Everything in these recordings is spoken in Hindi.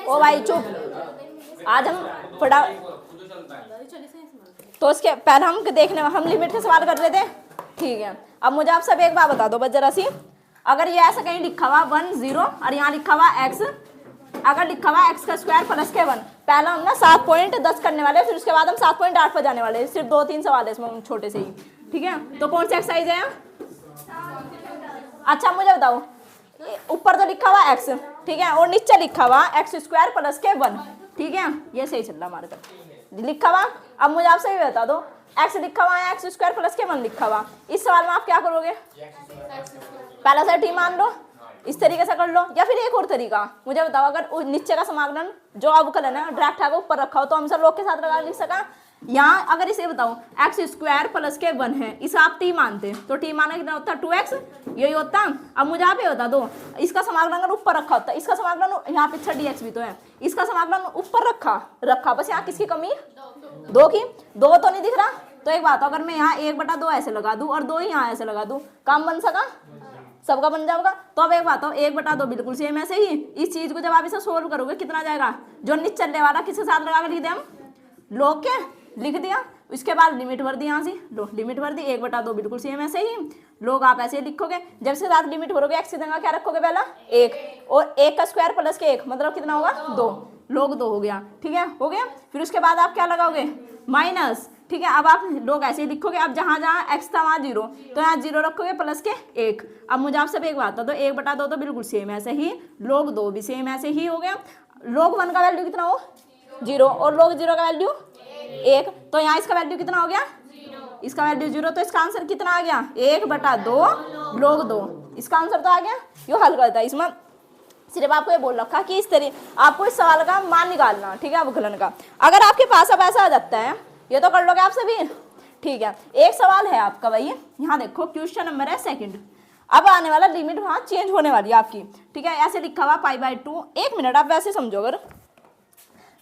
ओ भाई चुप, आज हम पढ़ा तो इसके पहले हम लिमिट के सवाल कर रहे थे, ठीक है। अब मुझे आप सब एक बात बता दो बस जरा सी, अगर ये ऐसा कहीं लिखा हुआ 1 0 और यहाँ लिखा हुआ x, अगर लिखा हुआ x का स्क्वायर प्लस के 1, पहला हम ना 7.10 करने वाले, फिर उसके बाद हम 7.8 पर जाने वाले, सिर्फ 2-3 सवाल है इसमें छोटे से ही, ठीक है। तो कौन सी एक्सरसाइज है? अच्छा मुझे बताओ, ऊपर तो लिखा हुआ x, ठीक है, और नीचे लिखा हुआ x स्क्वायर प्लस के 1, ठीक है, ये सही चल रहा हमारे तक लिखा हुआ। अब मुझे आपसे भी बता दो, x लिखा हुआ है, x स्क्वायर प्लस के 1 लिखा हुआ, इस सवाल में आप क्या करोगे? पहला से t मान लो, इस तरीके से कर लो, या फिर एक और तरीका मुझे बताओ, अगर नीचे का समाकलन जो अवकलन है डायरेक्ट आगे ऊपर रखा हो तो हम सब लोग के साथ लगा लिख सका। यहाँ अगर इसे बताओ x स्क्वायर प्लस के 1 है, इसे आप t मानते तो t माना कितना होता? 2x, यही होता। अब मुझे आप ये बता दो, इसका समाकलन अगर ऊपर रखा होता, इसका समाकलन यहाँ पीछे dx भी तो है, इसका समाकलन ऊपर रखा बस यहाँ किसकी कमी? 2 की। 2 तो नहीं दिख रहा, तो एक बात, अगर मैं यहाँ 1/2 ऐसे लगा दूं और 2 ही यहाँ ऐसे लगा दूं, काम बन सका? सबका बन जाएगा। तो अब एक बात हो, 1/2 बिल्कुल सेम ऐसे ही, इस चीज को जब आप इसे सोल्व करोगे कितना जाएगा? जो नीचे चलने वाला किसके साथ लगा के लिख दे हम? लोग के लिख दिया, उसके बाद लिमिट भर दी, यहाँ से लो लिमिट भर दी, 1/2 बिल्कुल सेम ऐसे ही, लोग आप ऐसे ही लिखोगे, जब इसके साथ लिमिट भरोगे x की जगह क्या रखोगे? पहला 1, और 1 का स्क्वायर प्लस के 1 मतलब कितना होगा? 2, लोग 2 हो गया, ठीक है, हो गया। फिर उसके बाद आप क्या लगाओगे? माइनस, ठीक है। अब आप लोग ऐसे ही लिखोगे, अब जहाँ जहाँ x था वहाँ 0, तो यहाँ 0 रखोगे प्लस के 1। अब मुझे आप सब एक बात था, तो 1/2 तो बिल्कुल सेम ऐसे ही, लोग 2 भी सेम ऐसे ही हो गया। लोग 1 का वैल्यू कितना हो? 0, और लोग 0 का वैल्यू 1, तो यहाँ इसका वैल्यू कितना हो गया? इसका वैल्यू 0, तो इसका आंसर कितना आ गया? 1/2 लोग 2, इसका आंसर तो आ गया। यो हल करता है, इसमें सिर्फ आपको ये बोल रखा कि इस तरह आपको इस सवाल का मान निकालना, ठीक है, अवकलन का। अगर आपके पास अब ऐसा आ जाता है, ये तो कर लोगे आप सभी, ठीक है। एक सवाल है आपका भाई, यहाँ देखो क्वेश्चन नंबर है 2, अब आने वाला लिमिट वहाँ चेंज होने वाली है आपकी, ठीक है। ऐसे लिखा हुआ π/2, 1 मिनट आप वैसे समझो, अगर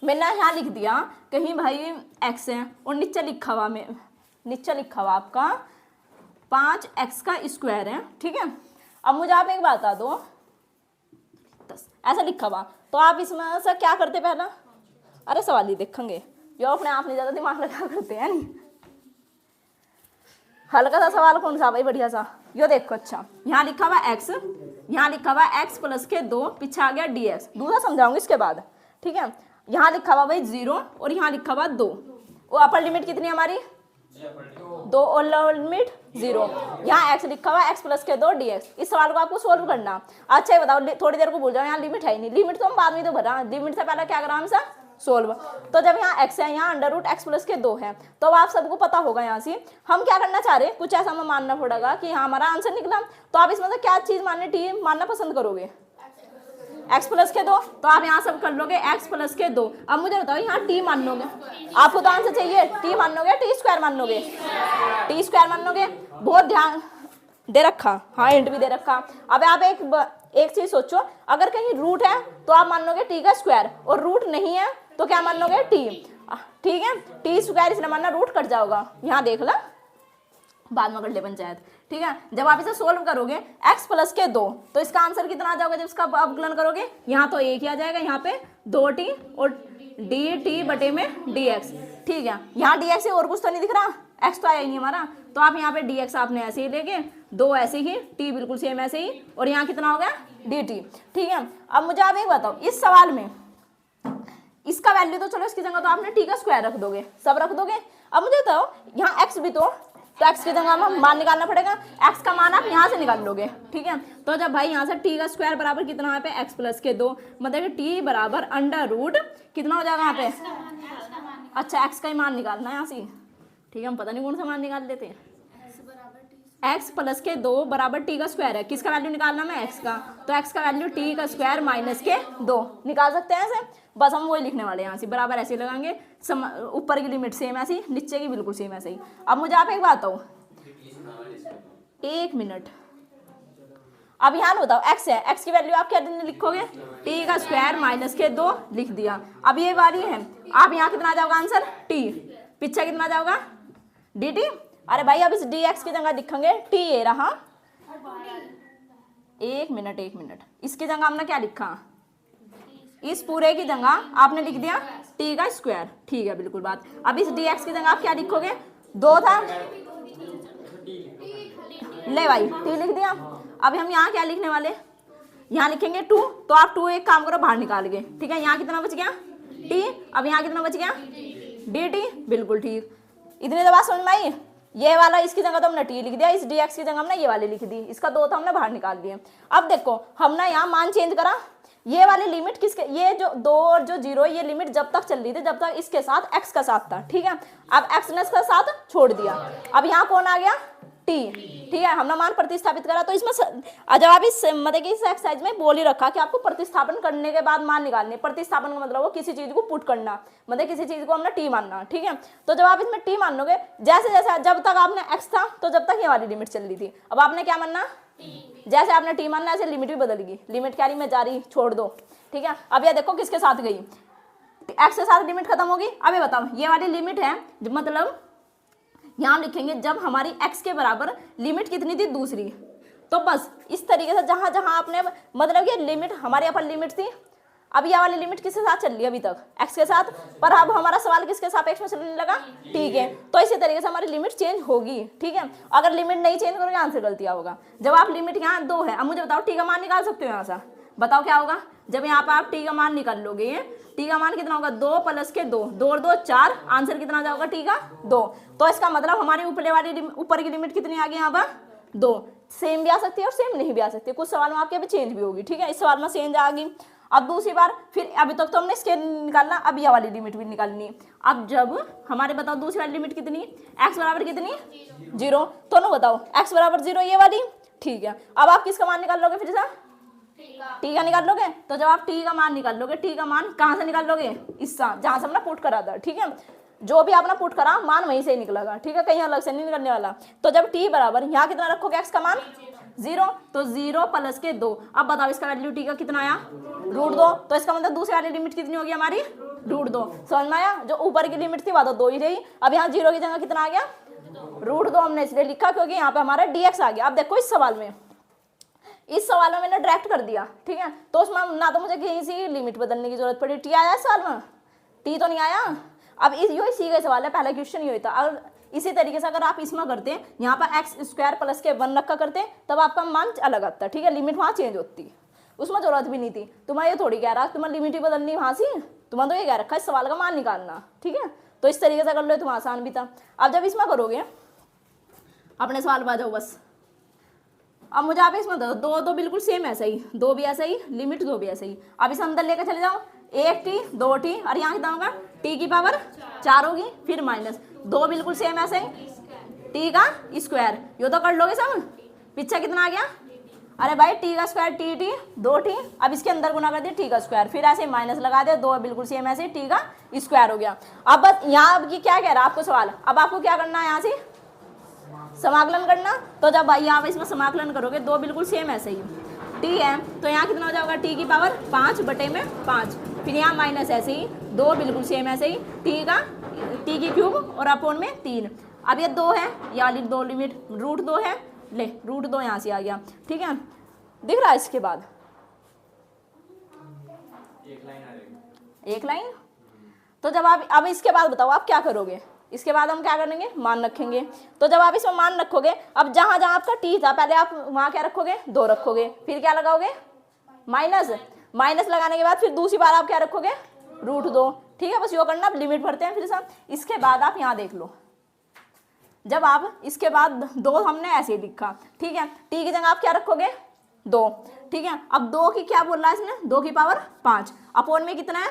मैंने यहाँ लिख दिया कहीं भाई x है और नीचे लिखा हुआ आपका 5x का स्क्वायर है, ठीक है। अब मुझे आप एक बात बता दो, ऐसा लिखा हुआ, तो आप इसमें से क्या करते? पहला अरे सवाल ही देखेंगे, जो अपने आप नहीं ज़्यादा दिमाग लगा करते हैं नहीं। हल्का सा सवाल कौन सा भाई? बढ़िया सा, यो देखो। अच्छा यहाँ लिखा हुआ x, यहाँ लिखा हुआ x प्लस के 2, पीछे आ गया dx, दूसरा समझाऊंगी इसके बाद, ठीक है। यहाँ लिखा हुआ भाई 0 और यहाँ लिखा हुआ 2, वो अपर लिमिट कितनी है हमारी? 2 और लोअर लिमिट 0। यहाँ x लिखा हुआ x प्लस के 2 dx। इस सवाल को आपको सोल्व करना। अच्छा ये बताओ, थोड़ी देर को भूल जाओ, यहाँ लिमिट है ही नहीं, लिमिट तो हम बाद में तो भरा, लिमिट से पहले क्या करा हमसे? सोल्व। तो जब यहाँ x है, यहाँ √x प्लस के 2 है, तो आप सबको पता होगा यहाँ से हम क्या करना चाह रहे हैं, कुछ ऐसा हमें मानना पड़ेगा कि हाँ हमारा आंसर निकला। तो आप इसमें से क्या चीज़ मानने, t मानना पसंद करोगे? x प्लस के 2, तो आप यहाँ सब कर लोगे x प्लस के 2। अब मुझे बताओ यहाँ t मान लोगे, आपको तो आंसर चाहिए, t मान लोगे, t स्क्वायर मान लोगे? t स्क्वायर मान लोगे, बहुत ध्यान दे रखा, हाँ इंट भी दे रखा। अब आप एक चीज सोचो, अगर कहीं रूट है तो आप मान लोगे t का स्क्वायर, और रूट नहीं है तो क्या मान लोगे? t, ठीक है। t स्क्वायर इसलिए मानना, रूट कट जाओगा, यहाँ देख ला, बाद में कर ले पंचायत, ठीक है। जब आप इसे सोल्व करोगे x प्लस के 2, तो इसका आंसर कितना आ जाओगे? जब इसका अवकलन करोगे यहाँ तो 1 ही आ जाएगा, यहाँ पे 2t और dt बटे में dx, ठीक है। यहाँ dx है और कुछ तो नहीं दिख रहा, x तो आया ही नहीं हमारा, तो आप यहाँ पे dx आपने ऐसे ही लेके, 2 ऐसे ही, t बिल्कुल सेम ऐसे ही, और यहाँ कितना हो गया? dt, ठीक है। अब मुझे आप एक बताओ, इस सवाल में इसका वैल्यू तो चलो इसकी जगह तो आपने t का स्क्वायर रख दोगे, सब रख दोगे। अब मुझे बताओ यहाँ x भी तो x की जगह हम मान निकालना पड़ेगा, x का मान आप यहाँ से निकाल लोगे, ठीक है। तो जब भाई यहाँ से t का स्क्वायर बराबर कितना यहाँ पे x प्लस के 2, मतलब कि t बराबर √ कितना हो जाएगा यहाँ पे? अच्छा x का ही मान निकालना है यहाँ से, ठीक है। हम पता नहीं कौन सा मान निकाल लेते हैं, x प्लस के 2 बराबर t का स्क्वायर है, किसका वैल्यू निकालना है? x का, तो x का वैल्यू t का स्क्वायर माइनस के 2 निकाल सकते हैं ऐसे, बस हम वही लिखने वाले हैं यहाँ से, बराबर ऐसे लगाएंगे, ऊपर की लिमिट सेम ऐसी, नीचे की बिल्कुल सेम ऐसे ही। अब मुझे आप एक बात बताओ, 1 मिनट, अब यहाँ बताओ x है, x की वैल्यू आप क्या लिखोगे? t का स्क्वायर माइनस के 2 लिख दिया। अब ये वाली है, आप यहाँ कितना आ जाओगा आंसर? t, पीछे कितना आ जाओगा? dt। अरे भाई अब इस dx की जगह लिखेंगे t, ये रहा, 1 मिनट, इसकी जगह हमने क्या लिखा? इस पूरे की जगह आपने लिख दिया टी का स्क्वायर, ठीक है बिल्कुल बात। अब इस डी एक्स की जगह आप क्या लिखोगे, 2 था, ले भाई टी लिख दिया। अब हम यहाँ क्या लिखने वाले, यहाँ लिखेंगे 2, तो आप 2 एक काम करो बाहर निकाल गए, ठीक है। यहाँ कितना बच गया टी, अब यहाँ कितना बच गया डी टी, बिल्कुल ठीक। इतनी तो बात समझ में आई। ये वाला इसकी जगह तो हमने टी लिख दिया, इस डी एक्स की जगह हमने ये वाली लिख दी, इसका 2 था हमने बाहर निकाल दिए। अब देखो हमने यहाँ मान चेंज करा, ये वाली लिमिट किसके, ये जो 2 और जो 0 ये लिमिट जब तक चल रही थी जब तक इसके साथ x का साथ था, ठीक है। अब x ने इसका साथ छोड़ दिया, अब यहाँ कौन आ गया t, ठीक है। हमने मान प्रतिस्थापित करा, तो इसमें जब आप इस मतलब कि इस एक्सरसाइज में बोल ही रखा कि आपको प्रतिस्थापन करने के बाद मान निकालने। प्रतिस्थापन का मतलब वो किसी चीज को पुट करना, मतलब किसी चीज को हमने t मानना, ठीक है। तो जब आप इसमें t मान लोगे, जैसे जैसे जब तक आपने x था तो जब तक ये वाली लिमिट चल रही थी, अब आपने क्या मानना, जैसे आपने टी मानना ऐसे लिमिट भी बदलेगी, लिमिट क्या रही में जा रही, छोड़ दो, ठीक है। अब ये देखो किसके साथ गई, एक्स के साथ लिमिट खत्म होगी। अब ये बताओ ये वाली लिमिट है, मतलब यहाँ लिखेंगे जब हमारी एक्स के बराबर लिमिट कितनी थी, दूसरी। तो बस इस तरीके से जहाँ जहाँ आपने मतलब ये लिमिट हमारे यहाँ पर लिमिट थी, अब यह वाली लिमिट किसके साथ चल रही है अभी तक, एक्स के साथ, पर अब हमारा सवाल किसके सापेक्ष में चलने लगा, ठीक है। तो इसी तरीके से हमारी लिमिट चेंज होगी, ठीक है। अगर लिमिट नहीं चेंज करोगे आंसर गलतियाँ होगा। जब आप लिमिट यहाँ 2 है, अब मुझे बताओ टी का मान निकाल सकते हो यहाँ से, बताओ क्या होगा। जब यहाँ पर आप टी का मान निकाल लोगे, टी का मान कितना होगा, 2 + के 2, 2 और 2 4, आंसर कितना जाओगा टी का 2। तो इसका मतलब हमारी ऊपर की लिमिट कितनी आ गई यहाँ पर 2। सेम भी आ सकती है और सेम नहीं भी आ सकती है, कुछ सवाल में आपके अभी चेंज भी होगी, ठीक है। इस सवाल में चेंज आ गई। अब दूसरी बार फिर अभी तक तो हमने स्केल निकालना, अब यह वाली लिमिट भी निकालनी। अब जब हमारे बताओ दूसरी वाली लिमिट कितनी, x बराबर कितनी 0, तो ना बताओ x बराबर 0 ये वाली, ठीक है। अब आप किसका मान निकाल लोगे, फिर से टी का निकाल लोगे। तो जब आप टी का मान निकाल लोगे, टी का मान कहाँ से निकाल लोगे, इसका जहाँ से हमने पुट करा था, ठीक है। जो भी आपने पुट करा मान वहीं से ही निकलेगा, ठीक है, कहीं अलग से नहीं निकलने वाला। तो जब टी बराबर यहाँ कितना रखोगे x का मान 0, तो 0 + के 2। अब बताओ इसका वैल्यू टी का कितना आया, √2। तो इसका मतलब दूसरी वाली लिमिट कितनी होगी हमारी, √2। समझ में आया। जो ऊपर की लिमिट थी वह तो 2 ही रही, अब यहाँ 0 की जगह कितना आ गया, √2 हमने इसलिए लिखा क्योंकि यहाँ पे हमारा dx आ गया। अब देखो इस सवाल में मैंने डायरेक्ट कर दिया, ठीक है। तो उसमें ना तो मुझे कहीं से लिमिट बदलने की जरूरत पड़ी, टी आया सवाल में, टी तो नहीं आया। अब यो इसी का सवाल है, पहला क्वेश्चन ये था। अगर इसी तरीके से अगर आप इसमें करते यहाँ पर x² + के 1 रखा करते तब आपका मान अलग आता, ठीक है। लिमिट वहाँ चेंज होती, उसमें जरूरत भी नहीं थी। तुम्हें ये थोड़ी कह रहा तुम्हें लिमिट ही बदलनी वहाँ से, तुम्हें तो ये कह रखा है इस सवाल का मान निकालना, ठीक है। तो इस तरीके से कर लो, तुम आसान भी था। अब जब इसमें करोगे अपने सवाल पर आ जाओ बस। अब मुझे आप इसमें दो तो बिल्कुल सेम ऐसा ही, 2 भी ऐसा ही, लिमिट 2 भी ऐसा ही। अब इसे अंदर लेकर चले जाओ, 1t 2t और यहाँ कितना होगा t की पावर 4 होगी, फिर माइनस 2 बिल्कुल सेम ऐसे ही, t का स्क्वायर, यो तो कर लोगे सब। पीछे कितना आ गया, अरे भाई t का स्क्वायर टी 2t, अब इसके अंदर गुना कर दिया t का स्क्वायर, फिर ऐसे माइनस लगा दिया, 2 बिल्कुल सेम ऐसे t का स्क्वायर हो गया। अब बस यहाँ अब क्या कह रहा है आपको सवाल, अब आपको क्या करना है, यहाँ से समाकलन करना। तो जब भाई आप इसमें समाकलन करोगे 2 बिल्कुल सेम ऐसे ही, t है तो यहाँ कितना हो जाएगा, t की पावर 5/5, फिर यहाँ माइनस ऐसे ही, 2 बिल्कुल सेम ऐसे ही, t की क्यूब और अपॉन में 3। अब ये 2 है, ये वाली 2 लिमिट √2 है, ले √2 यहाँ से आ गया, ठीक है। दिख रहा है इसके बाद एक लाइन। तो जब आप अब इसके बाद बताओ आप क्या करोगे, इसके बाद हम क्या करेंगे, मान रखेंगे। तो जब आप इसमें मान रखोगे, अब जहाँ जहाँ आपका टी था पहले आप वहाँ क्या रखोगे, 2 रखोगे, फिर क्या लगाओगे माइनस लगाने के बाद फिर दूसरी बार आप क्या रखोगे, √2, ठीक है। बस यो करना, लिमिट भरते हैं फिर सब। इसके बाद आप यहाँ देख लो, जब आप इसके बाद 2 हमने ऐसे ही लिखा, ठीक है, टी की जगह आप क्या रखोगे 2, ठीक है। अब 2 की क्या बोल रहा है इसने, 2 की पावर 5, अपॉन में कितना है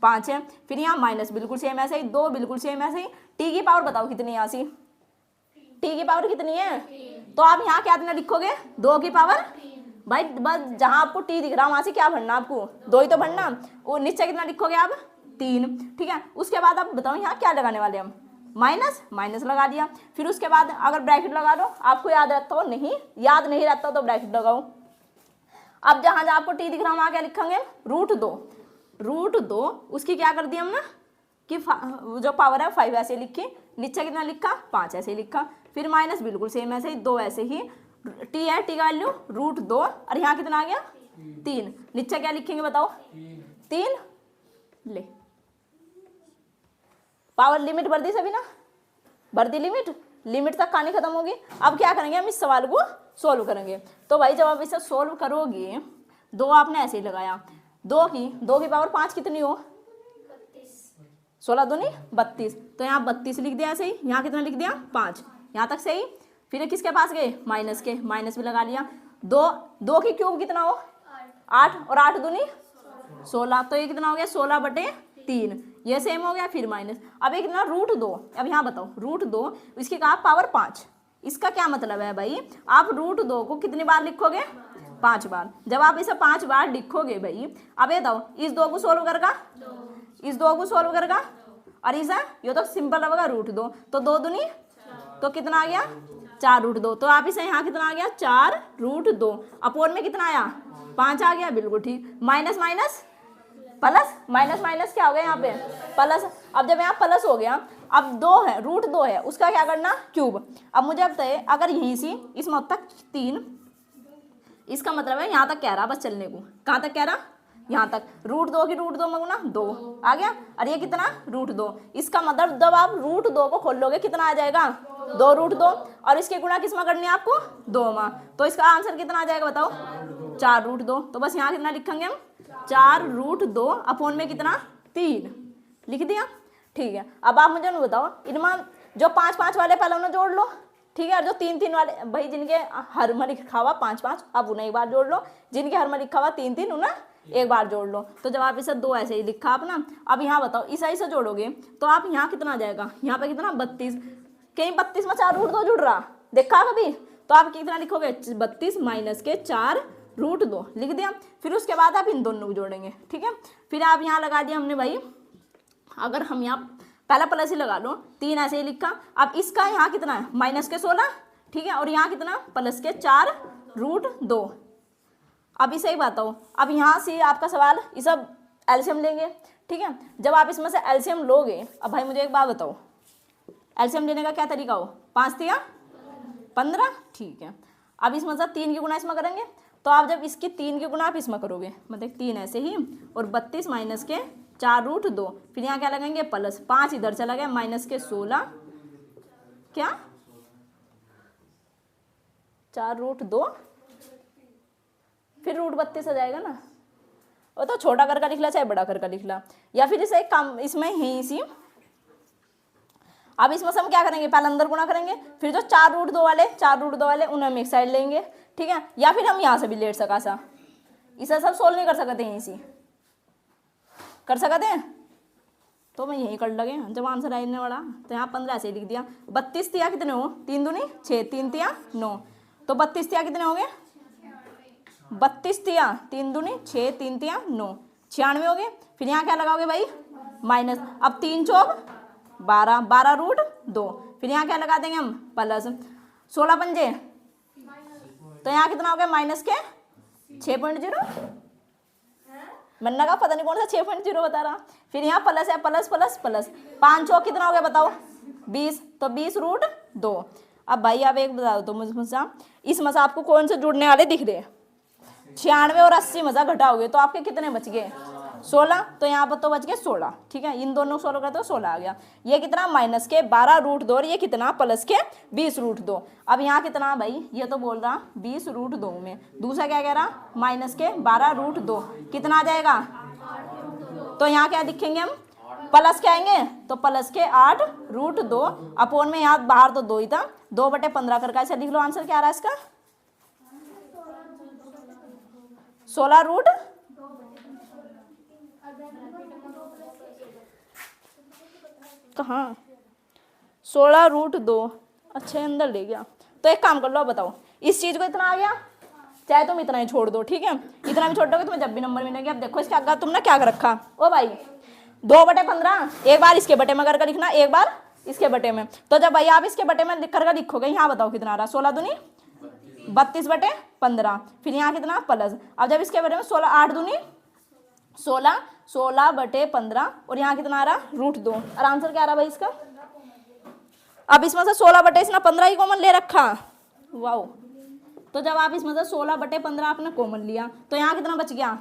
5 है, फिर यहाँ माइनस बिल्कुल सेम ऐसे ही, 2 बिल्कुल सेम ऐसे ही, टी की पावर बताओ कितनी है, यहाँ से टी की पावर कितनी है, तो आप यहाँ क्या लिखोगे 2 की पावर, भाई बस जहाँ आपको टी दिख रहा है वहाँ से क्या भरना, आपको 2 ही तो भरना। वो नीचे कितना लिखोगे आप 3, ठीक है। उसके बाद आप बताओ यहाँ क्या लगाने वाले हम, माइनस लगा दिया। फिर उसके बाद अगर ब्रैकेट लगा दो, आपको याद रहता हो, नहीं याद नहीं रहता तो ब्रैकेट लगाओ। अब जहाँ जहाँ आपको टी दिख रहा है वहाँ क्या लिखेंगे √2, उसकी क्या कर दिया हमने कि जो पावर है 5 ऐसे लिखी, नीचे कितना लिखा 5 ऐसे लिखा, फिर माइनस बिल्कुल सेम ऐसे ही, 2 ऐसे ही, टी है, टी का वैल्यू √2 और यहाँ कितना आ गया 3, नीचे क्या लिखेंगे बताओ 3 ले, पावर लिमिट भर दी सभी ना, भर दी लिमिट तक कहानी खत्म होगी। अब क्या करेंगे हम, इस सवाल को सोल्व करेंगे। तो भाई जब आप इसे सोल्व करोगे, 2 आपने ऐसे ही लगाया, 2 की पावर 5 कितनी हो, 16 दूनी 32, तो यहाँ 32 लिख दिया ऐसे ही, यहाँ कितना लिख दिया 5, यहाँ तक सही। फिर किसके पास गए, माइनस के, माइनस भी लगा लिया। 2 की क्यूब कितना हो 8, और 8 दूनी 16, तो ये कितना हो गया 16/3, ये सेम हो गया। फिर माइनस, अब एक कितना √2, अब यहाँ बताओ √2, इसकी कहा पावर 5, इसका क्या मतलब है भाई, आप √2 को कितनी बार लिखोगे, 5 बार। जब आप इसे 5 बार लिखोगे भाई, अब ये बताओ इस 2 को सोल्व करेगा, इस 2 को सोल्व करेगा, और इसे ये तो सिंपल होगा √2, तो 2 दूनी, तो कितना आ गया 4√2, तो आप इसे यहाँ कितना आ गया 4√2, अपोन में कितना आया 5 आ गया, बिल्कुल ठीक। Minus minus plus, minus minus क्या हो गया यहाँ पे प्लस। अब जब यहाँ प्लस हो गया, अब 2 है, √2 है, उसका क्या करना क्यूब। अब मुझे अब तय अगर यहीं से इसमें तक 3, इसका मतलब है यहाँ तक कह रहा बस चलने को, कहाँ तक कह रहा, यहाँ तक। √2 की √2 में गुना 2 आ गया, और ये कितना √2, इसका मतलब जब आप √2 को खोल लोगे कितना आ जाएगा 2√2, और इसके गुणा किस में करनी है आपको 2 में, तो इसका आंसर कितना आ जाएगा बताओ 4√2। तो बस यहाँ कितना लिखेंगे हम 4√2 अपोन में कितना 3 लिख दिया, ठीक है। अब आप मुझे बताओ इनमें जो 5-5 वाले पहले उन्हें जोड़ लो, ठीक है, जो 3-3 वाले भाई जिनके हर में लिखा हुआ 5-5, अब उन्हें एक बार जोड़ लो, जिनके हर में लिखा हुआ 3-3 उन्हें एक बार जोड़ लो। तो जब आप इसे 2 ऐसे ही लिखा अपना, अब यहाँ बताओ इस ऐसे जोड़ोगे तो आप यहाँ कितना आ जाएगा, यहाँ पे कितना 32, कहीं 32 में 4√2 जुड़ रहा देखा कभी, तो आप कितना लिखोगे 32 माइनस के 4√2 लिख दिया। फिर उसके बाद आप इन दोनों को जोड़ेंगे, ठीक है। फिर आप यहाँ लगा दिया हमने भाई, अगर हम यहाँ पहला प्लस ही लगा लो, 3 ऐसे ही लिखा। अब इसका यहाँ कितना है माइनस के 16, ठीक है, और यहाँ कितना प्लस के 4√2। अब इसे ही बताओ, अब यहाँ से आपका सवाल ये सब एलसीएम लेंगे, ठीक है। जब आप इसमें से एलसीएम लोगे, अब भाई मुझे एक बात बताओ, एलसीएम लेने का क्या तरीका हो, 5 या 15, ठीक है। अब इसमें से 3 की गुना इसमें करेंगे, तो आप जब इसकी 3 की गुना आप इसमें करोगे, मतलब 3 ऐसे ही, और 32 माइनस के 4√2, फिर यहाँ क्या लगेंगे प्लस, 5 इधर चला गया, माइनस के 16 क्या 4√2, फिर √32 आ जाएगा ना, वो तो छोटा करके लिख ला चाहे बड़ा करके लिख ला, या फिर इसे कम इसमें ही इसी। अब इसमें से हम क्या करेंगे, पहले अंदर गुणा करेंगे, फिर जो 4√2 वाले उन्हें हम एक साइड लेंगे, ठीक है, या फिर हम यहाँ से भी लेट सका सा, इसे सब सोल्व नहीं कर सकते हैं, इसी कर सकते हैं, तो मैं यही कर लगे जब आंसर आने वाला। तो यहाँ 15 ऐसे ही लिख दिया। 32 तिया कितने हो, 3 दूनी 6, 3 तिया 9, तो 32 तिया कितने हो गए 32 तिया 3 दूनी 6, 3 तिया 9, 96 हो गए। फिर यहाँ क्या लगाओगे भाई माइनस, अब 3 चौक 12, 12√2, फिर यहाँ क्या लगा देंगे हम प्लस, 16 पंजे, तो यहाँ कितना हो गया माइनस के 6.0, मैंने कहा पता नहीं कौन सा 6.0 बता रहा। फिर यहाँ प्लस है, प्लस प्लस प्लस, 5 चौक कितना हो गया बताओ 20, तो 20√2। अब भाई आप एक बता दो तो मुझे इसमें से आपको कौन से जुड़ने वाले दिख रहे हैं, 96 और 80 मजा घटाओगे तो आपके कितने बच गए 16, तो यहाँ पर तो बच गए 16, ठीक है। इन दोनों को सोल्व करते हो 16 आ गया। ये कितना माइनस के 12√2 और ये कितना प्लस के 20√2। अब यहाँ कितना भाई, ये तो बोल रहा 20√2 में, दूसरा क्या कह रहा माइनस के 12√2, कितना आ जाएगा, तो यहाँ क्या लिखेंगे हम प्लस क्या आएंगे, तो प्लस के 8√2 अपोन में यहाँ बाहर तो 2 ही था, 2/15 करके ऐसे लिख लो। आंसर क्या आ रहा है इसका 16 कहाँ 16√2, अच्छा अंदर ले गया। तो एक काम कर लो, बताओ इस चीज को इतना आ गया, चाहे तुम इतना ही छोड़ दो, ठीक है, इतना भी छोड़ दोगे तुम्हें जब भी नंबर मिलेंगे। अब देखो इसके आगे तुमने क्या कर रखा, ओ भाई 2/15, एक बार इसके बटे में करके लिखना, एक बार इसके बटे में। तो जब भाई आप इसके बटे में लिख करके लिखोगे, यहाँ बताओ कितना आ रहा, 16 दूनी 32/15, फिर यहाँ कितना प्लस। अब जब इसके बटे में 16, 8 दूनी 16, 16/15, और यहाँ कितना आ रहा √2, और आंसर क्या आ रहा भाई इसका। अब इसमें से 16/15 ही कॉमन ले रखा, वाओ। तो जब आप इसमें से 16/15 आपने कॉमन लिया, तो यहाँ कितना बच गया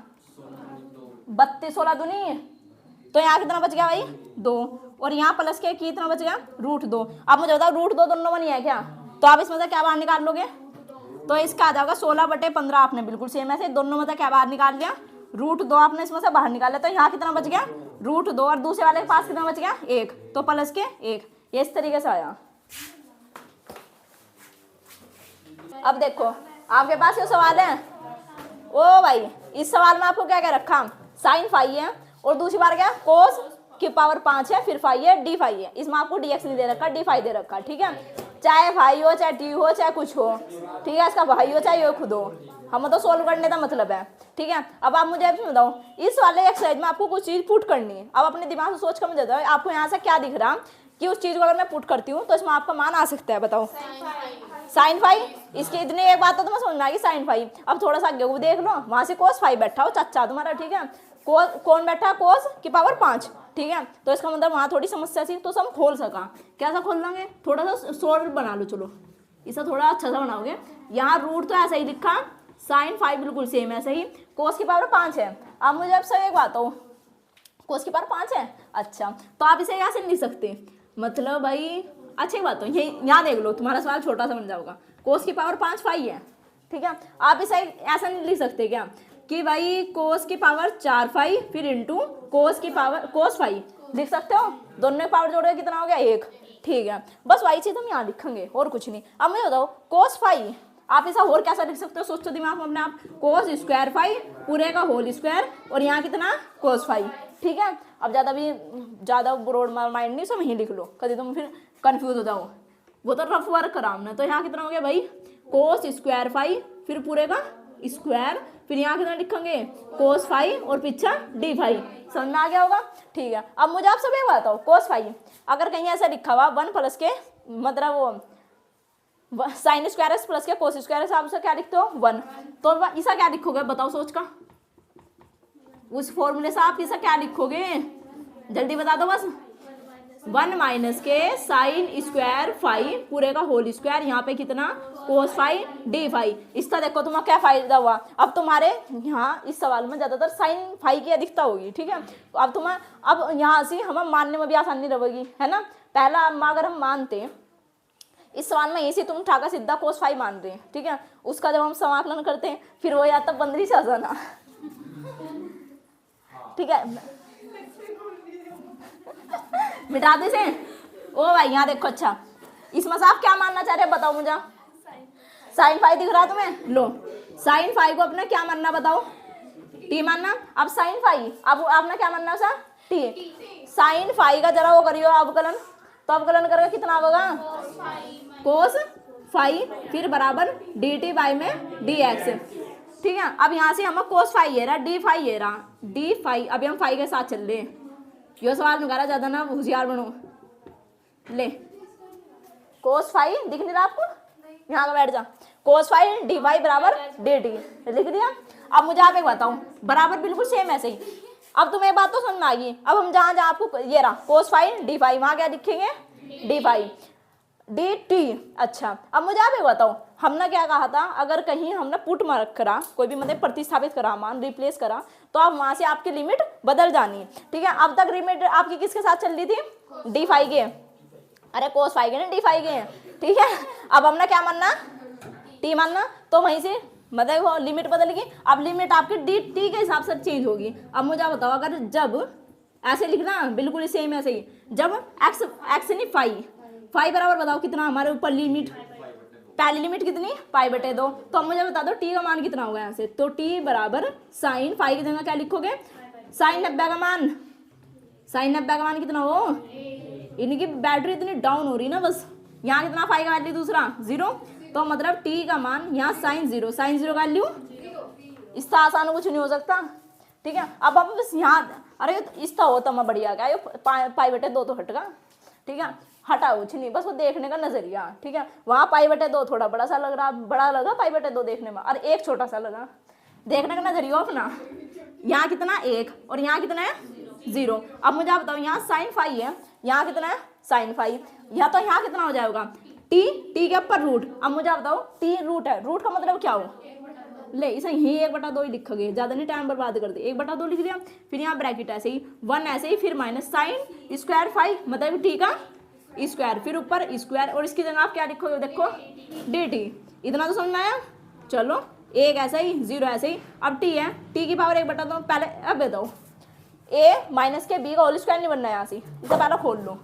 32 16 दूनी, तो यहाँ कितना बच गया भाई 2, और यहाँ प्लस के कितना बच गया √2। अब मुझे बताओ √2 दोनों में नहीं है क्या, तो आप इसमें से क्या बाहर निकाल लोगे, तो इसका आ जाएगा 16/15। आपने बिल्कुल सेम ऐसे दोनों में से क्या बाहर निकाल लिया √2 आपने इसमें से बाहर निकाला, तो यहाँ कितना बच गया √2, और दूसरे वाले के पास कितना बच गया 1, तो प्लस के 1। ये इस तरीके से आया। अब देखो आपके पास ये सवाल है, ओ भाई इस सवाल में आपको क्या क्या रखा, साइन फाई है, और दूसरी बार क्या कोस की पावर 5 है, फिर फाई है, डी फाई है। इसमें आपको dx नहीं दे रखा, डी फाई दे रखा, ठीक है। चाहे फाई हो चाहे टी हो चाहे कुछ हो, ठीक है, इसका भाई हो चाहे ये खुद हो, हम तो सोल्व करने का मतलब है, ठीक है। अब आप मुझे बताओ इस वाले एक्सरसाइज में आपको कुछ चीज पुट करनी है। अब अपने दिमाग से सोच कर मुझे बताओ आपको यहाँ से क्या दिख रहा कि उस चीज को अगर मैं पुट करती हूँ तो इसमें आपका मान आ सकता है, बताओ साइन फाई। इसकी इतनी एक बात तो तुम्हें समझ में आएगी साइन फाई। अब थोड़ा सा आगे वो देख लो, वहां से कोस फाई बैठा हो चाचा तुम्हारा, ठीक है, कौन बैठा कोस की पावर 5, ठीक है, तो इसका मतलब वहां थोड़ी समस्या थी, तो हम खोल सका। कैसा खोल लेंगे, थोड़ा सा सोल्व बना लो, चलो इसे थोड़ा अच्छा सा बनाओगे। यहाँ रूट तो ऐसा ही लिखा, साइन फाई बिल्कुल सेम ऐसे ही, कोस की पावर 5 है। अब मुझे अब सब एक बात हो, कोस की पावर 5 है, अच्छा तो आप इसे ऐसे नहीं लिख सकते, मतलब भाई अच्छी बात हो, ये यहाँ देख लो तुम्हारा सवाल छोटा सा बन जाएगा, कोस की पावर 5 फाई है, ठीक है। आप इसे ऐसा नहीं लिख सकते क्या कि भाई कोस की पावर 4 फाई फिर इंटू कोस की पावर कोस फाई, लिख सकते हो, दोनों की पावर जोड़े कितना हो गया 1, ठीक है। बस वही चीज हम यहाँ लिखेंगे और कुछ नहीं। अब मुझे बताओ कोस फाई आप ऐसा और कैसा लिख सकते हो, सोचो दिमाग में अपने आप, कोस स्क्वायर फाई पूरे का होल स्क्वायर, और यहाँ कितना कोस फाई, ठीक है। अब ज़्यादा ब्रॉड माइंड नहीं, सब यहीं लिख लो, कभी तुम फिर कंफ्यूज हो जाओ, वो तो रफ वर्क कराना। तो यहाँ कितना हो गया भाई कोस स्क्वायर फाई फिर पूरे का स्क्वायर, फिर यहाँ कितना लिखेंगे कोस फाई और पीछा डी फाई, समझ में आ गया होगा, ठीक है। अब मुझे आप सब एक बताओ कोस फाई अगर कहीं ऐसा लिखा हुआ 1 प्लस के मतलब वो साइन स्क्वायर एस प्लस के कोस स्क्वायर एस, आप उसे क्या लिखते हो 1, तो इसा क्या लिखोगे बताओ, सोच का उस फॉर्मूले से आप इसे क्या लिखोगे, जल्दी बता दो बस। 1 माइनस के साइन स्क्वायर फाई पूरे का होल स्क्वायर, यहाँ पे कितना कोस फाई डी फाई। इसका देखो तुम्हें क्या फायदा हुआ, अब तुम्हारे यहाँ इस सवाल में ज्यादातर साइन फाई की अधिकता होगी, ठीक है। अब तुम्हें अब यहाँ से हमें मानने में भी आसानी रहेगी, है ना। पहला अगर हम मानते इस सवाल में इसी तुम उठाकर सीधा कोस फाई मान रहे हैं, ठीक है, उसका जब हम समाकलन करते हैं फिर वो या तब बंदरी से आ जाना, ठीक है, मिटा दे से। ओ भाई यहाँ देखो, अच्छा इसमें से आप क्या मानना चाह रहे हैं बताओ मुझे, साइन फाई दिख रहा है तुम्हें, लो साइन फाई को अपना क्या मानना बताओ, टी मानना। अब साइन फाई अब आपने क्या मानना सर टी, साइन फाई का जरा वो करियो अवकलन, तो अवकलन करके कितना होगा कोस फाई फिर बराबर डी टी बाई में डी एक्स, ठीक है। अब यहाँ से हमें कोस फाई ये रहा, डी फाई ये रहा, डी फाई, अभी हम फाई के साथ चल रहे हैं, यो सवाल निकाला ज्यादा ना होशियार बनो, ले कोस फाई दिख नहीं रहा आपको, यहाँ का बैठ जा, कोस फाई डी वाई बराबर डी टी लिख दिया। अब मुझे आप एक बताओ बराबर बिल्कुल सेम ऐसे ही, अब तुम्हें बात तो समझ में आ गई। अब हम जहाँ जहाँ आपको ये रहा कोस फाई डी फाई, वहाँ क्या लिखेंगे डी फाई डी टी। अच्छा अब मुझे आप एक बताओ, हमने क्या कहा था, अगर कहीं हमने पुट मार्क करा कोई भी मतलब प्रतिस्थापित करा मान रिप्लेस करा, तो आप वहां से आपकी लिमिट बदल जानी है, ठीक है। अब तक लिमिट आपकी किसके साथ चल रही थी डी फाई के, अरे कोस फाई के ना डी फाई के, ठीक है। अब हमने क्या मानना टी मानना, तो वहीं से मतलब वो लिमिट बदल गई, अब लिमिट आपकी डी टी के हिसाब से चेंज होगी। अब मुझे आप बताओ अगर जब ऐसे लिखना बिल्कुल सेम ऐसे ही, जब एक्स एक्स नहीं फाई बराबर बताओ कितना हमारे ऊपर लिमिट, पहली लिमिट कितनी π/2, तो अब मुझे बता दो टी का मान कितना होगा यहाँ से, तो टी बराबर साइन फाई की जगह क्या लिखोगे साइन 90 का मान, साइन 90 का मान कितना हो, इनकी बैटरी इतनी डाउन हो रही ना, बस यहाँ कितना फाई का वैल्यू दूसरा 0, तो मतलब टी का मान यहाँ साइन 0 का वैल्यू, इसका आसान कुछ नहीं हो सकता, ठीक है। अब हम बस यहाँ अरे इसका हो तो मैं बढ़िया क्या π/2 तो हटगा, ठीक है, हटा कुछ नहीं, बस वो देखने का नजरिया, ठीक है। वहाँ π/2 थोड़ा बड़ा सा लग रहा, बड़ा लगा π/2 देखने में, और एक छोटा सा लगा, देखने का नजरिया अपना। यहाँ कितना 1 और यहाँ कितना है 0। अब मुझे आप बताओ यहाँ साइन फाई है, यहाँ कितना है साइन फाई, यहाँ तो यहाँ कितना हो जाएगा टी के ऊपर रूट। अब मुझे आप बताओ टी रूट है, रूट का मतलब क्या हो ले इसे यही 1/2 ही लिखोगे, ज़्यादा नहीं टाइम बर्बाद कर दे। 1/2 लिख दिया, फिर यहाँ ब्रैकेट ऐसे ही 1 ऐसे ही, फिर माइनस साइन स्क्वायर 5 मतलब टी का स्क्वायर, फिर ऊपर स्क्वायर, और इसकी जगह आप क्या लिखोगे देखो dt। इतना तो समझ में आया। चलो 1 ऐसा ही 0 ऐसे ही। अब टी है, टी की पावर 1/2 पहले। अब बताओ a माइनस के b का होल स्क्वायर नहीं बनना है यहाँ से, इसे पहले खोल लो।